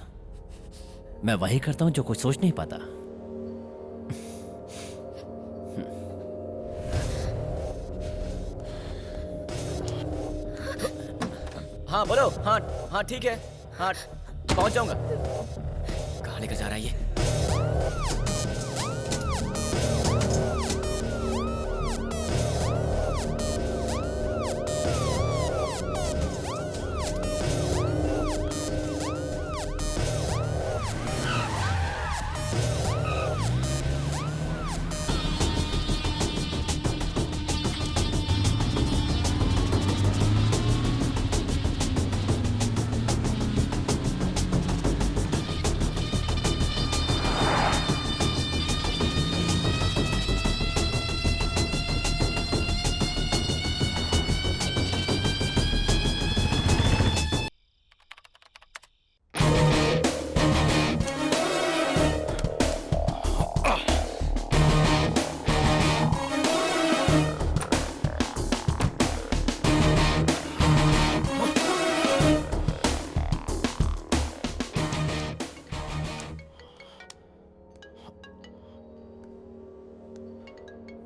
मैं वही करता हूं जो कुछ सोच नहीं पाता। हाँ बोलो। हाँ हाँ ठीक है, हाँ पहुंच जाऊंगा। कहाँ लेकर जा रहा है ये?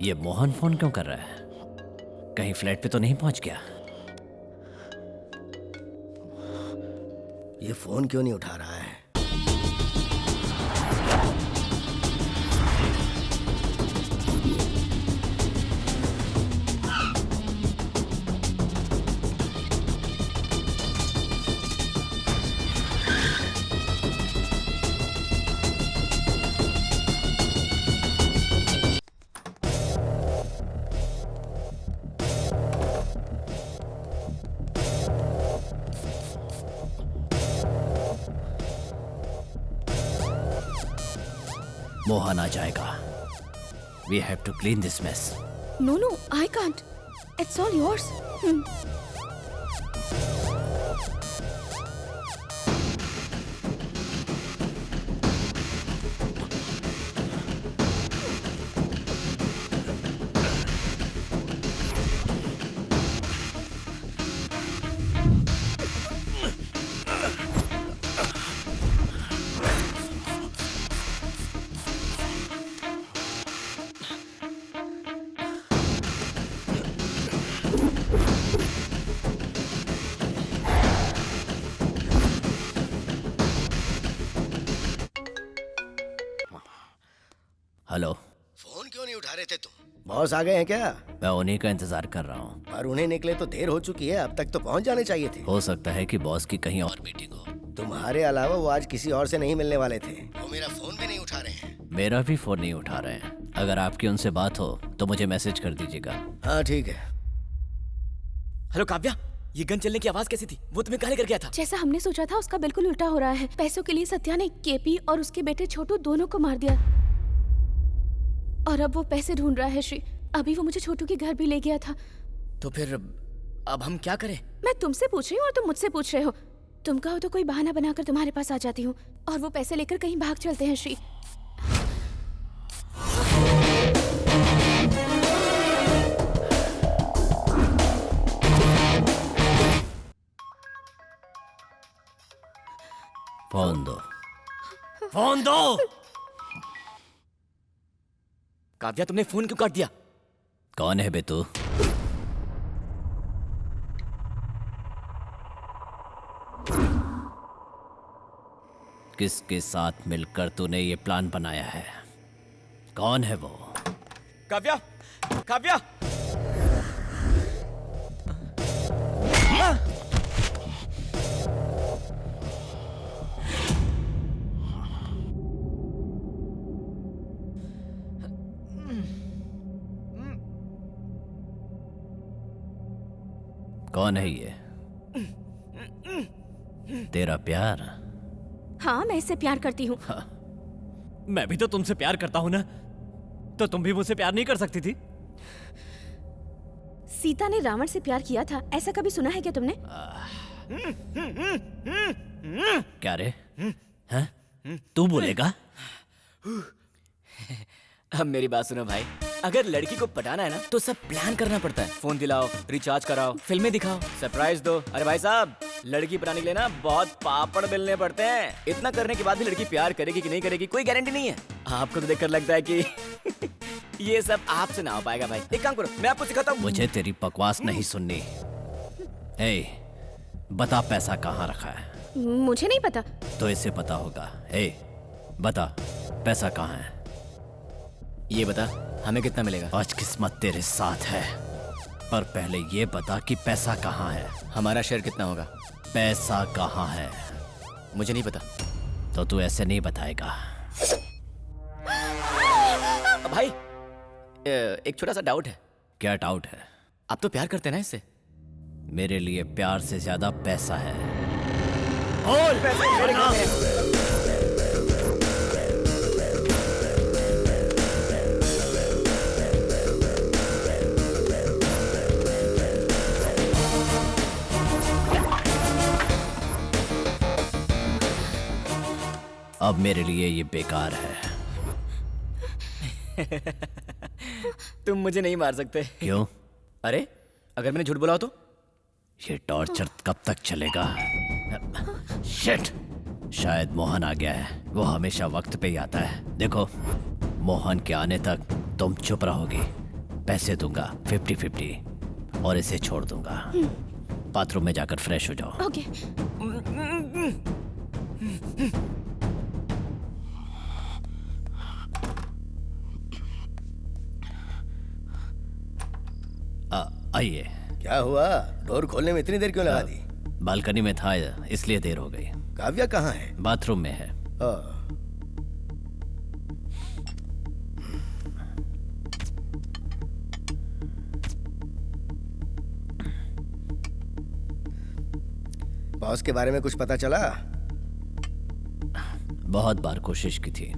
ये मोहन फोन क्यों कर रहा है? कहीं फ्लैट पे तो नहीं पहुंच गया? ये फोन क्यों नहीं उठा रहा है? मोहन आ जाएगा। We have to clean this mess. No, I can't. It's all yours. Hello. Phone क्यों नहीं उठा रहे थे तुम? बॉस आ गए हैं क्या? मैं उन्हीं का इंतजार कर रहा हूँ। पर उन्हें निकले तो देर हो चुकी है, अब तक तो पहुंच जाने चाहिए थे। हो सकता है कि बॉस की कहीं और मीटिंग हो। तुम्हारे अलावा वो आज किसी और से नहीं मिलने वाले थे। वो मेरा फोन भी नहीं उठा रहे हैं। मेरा भी फोन नहीं उठा रहे हैं। अगर आपकी उनसे बात हो तो मुझे मैसेज कर दीजिएगा। हाँ ठीक है। हेलो काव्या, ये गन चलने की आवाज कैसी थी? वो तुम्हें कहाँ लेकर गया था? जैसा हमने सोचा था उसका बिल्कुल उल्टा हो रहा है। पैसों के लिए सत्या ने केपी और उसके बेटे छोटू दोनों को मार दिया और अब वो पैसे ढूंढ रहा है श्री। अभी वो मुझे छोटू के घर भी ले गया था। तो फिर अब हम क्या करें? मैं तुमसे पूछ रही हूँ और तुम मुझसे पूछ रहे हो। तुम कहो तो कोई बहाना बनाकर तुम्हारे पास आ जाती हूँ और वो पैसे लेकर कहीं भाग चलते हैं श्री। फोन दो। फोन दो। काव्या, तुमने फोन क्यों काट दिया? कौन है बे तू? किसके साथ मिलकर तूने ये प्लान बनाया है? कौन है वो? काव्या, काव्या! कौन है ये? तेरा प्यार? हाँ, मैं इससे प्यार करती हूँ। हाँ। मैं भी तो तुमसे प्यार करता हूँ ना, तो तुम भी मुझसे प्यार नहीं कर सकती थी? सीता ने रावण से प्यार किया था, ऐसा कभी सुना है क्या तुमने? क्या रे? हैं? तू बोलेगा? अब मेरी बात सुनो भाई, अगर लड़की को पटाना है ना तो सब प्लान करना पड़ता है। फोन दिलाओ, रिचार्ज कराओ, फिल्में दिखाओ, सरप्राइज दो। अरे भाई साहब, लड़की पटाने के लिए ना बहुत पापड़ बेलने पड़ते हैं। इतना करने के बाद भी लड़की प्यार करेगी कि नहीं करेगी कोई गारंटी नहीं है। आपको तो देखकर लगता है कि ये सब आपसे ना हो पाएगा भाई। एक काम करो, मैं आपको सिखाता हूँ। मुझे तेरी बकवास नहीं सुननी। ए, बता पैसा कहाँ रखा है? मुझे नहीं पता। तो इसे पता होगा। ए, बता पैसा कहाँ है? ये बता, हमें कितना मिलेगा? आज किस्मत तेरे साथ है, पर पहले ये बता कि पैसा कहाँ है? हमारा शेयर कितना होगा? पैसा कहाँ है? मुझे नहीं पता। तो तू ऐसे नहीं बताएगा। भाई, एक छोटा सा डाउट है। क्या डाउट है? आप तो प्यार करते हैं ना इससे? मेरे लिए प्यार से ज्यादा पैसा है। और पैसे मेरे घर में। अब मेरे लिए ये बेकार है। तुम मुझे नहीं मार सकते। क्यों? अरे, अगर मैंने झूठ बोला हो तो? ये टॉर्चर कब तक चलेगा? शिट! शायद मोहन आ गया है। वो हमेशा वक्त पे ही आता है। देखो, मोहन के आने तक तुम चुप रहोगी। पैसे दूंगा 50-50 और इसे छोड़ दूंगा। बाथरूम में जाकर फ्रेश हो जाओ। ओके। आइए। क्या हुआ? डोर खोलने में इतनी देर क्यों लगा दी? बालकनी में था इसलिए देर हो गई। काव्या कहाँ है? बाथरूम में है। बॉस के बारे में कुछ पता चला? बहुत बार कोशिश की थी,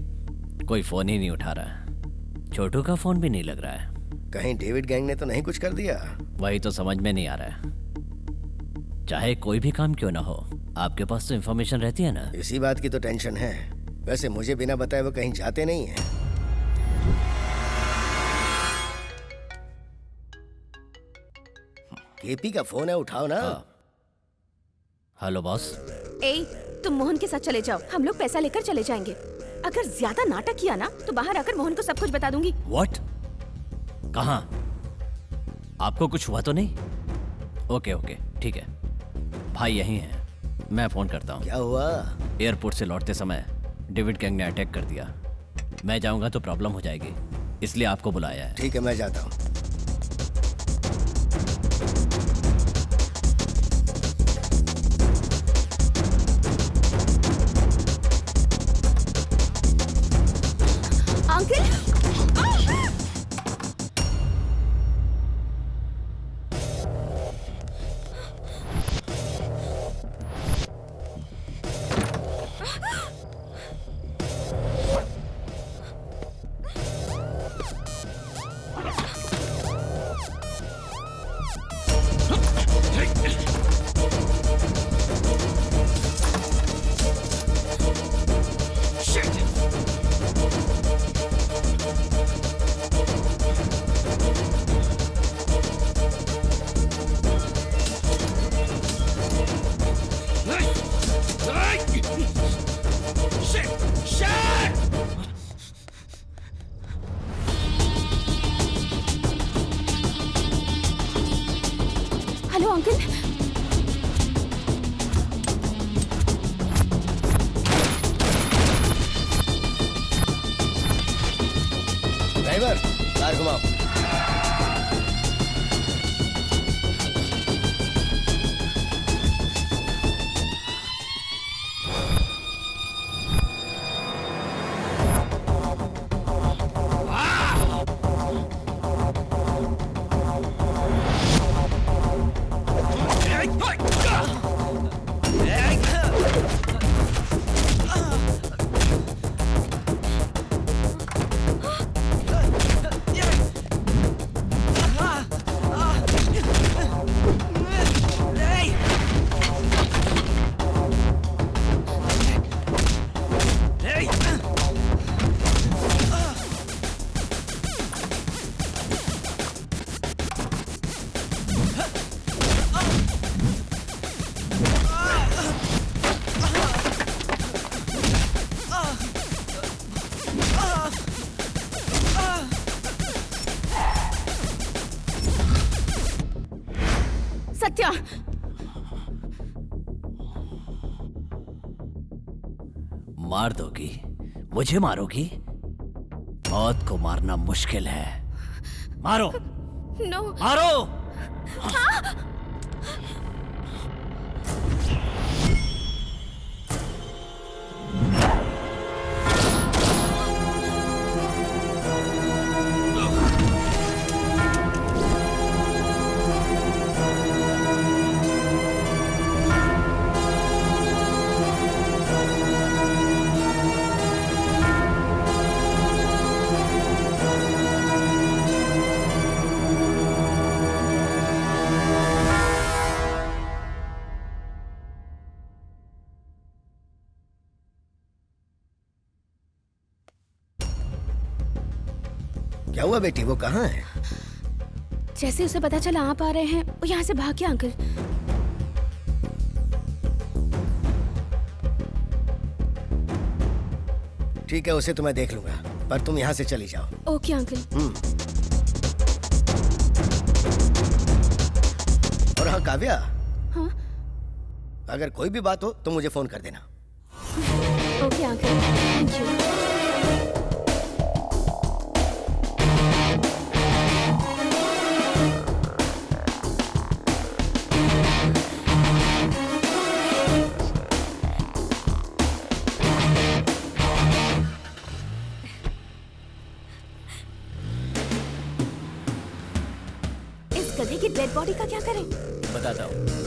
कोई फोन ही नहीं उठा रहा। छोटू का फोन भी नहीं लग रहा है। कहीं डेविड गैंग ने तो नहीं कुछ कर दिया? वही तो समझ में नहीं आ रहा है। चाहे कोई भी काम क्यों ना हो, आपके पास तो इंफॉर्मेशन रहती है ना। इसी बात की तो टेंशन है। वैसे मुझे बिना बताए वो कहीं जाते नहीं हैं। केपी का फोन है, उठाओ ना। Hello boss. ए, तुम मोहन के साथ चले जाओ, हम लोग पैसा लेकर चले जाएंगे। अगर ज्यादा नाटक किया ना तो बाहर आकर मोहन को सब कुछ बता दूंगी। व्हाट? कहाँ? आपको कुछ हुआ तो नहीं? ओके ओके, ठीक है। भाई यहीं है, मैं फोन करता हूँ। क्या हुआ? एयरपोर्ट से लौटते समय डेविड गैंग ने अटैक कर दिया। मैं जाऊंगा तो प्रॉब्लम हो जाएगी, इसलिए आपको बुलाया है। ठीक है, मैं जाता हूँ। अंकल! इधर घुमाओ। सत्या, मार दोगी? मुझे मारोगी? मौत को मारना मुश्किल है। मारो। नो। मारो। क्या हुआ बेटी, वो कहाँ है? जैसे उसे पता चला आप आ रहे हैं, वो यहाँ से भाग गया अंकल। ठीक है, उसे तो मैं देख लूंगा, पर तुम यहाँ से चली जाओ। Okay uncle. और हाँ काव्या, हाँ? अगर कोई भी बात हो तो मुझे फोन कर देना। Okay uncle, thank you. इस गधे की डेड बॉडी का क्या करें? बताता हूँ।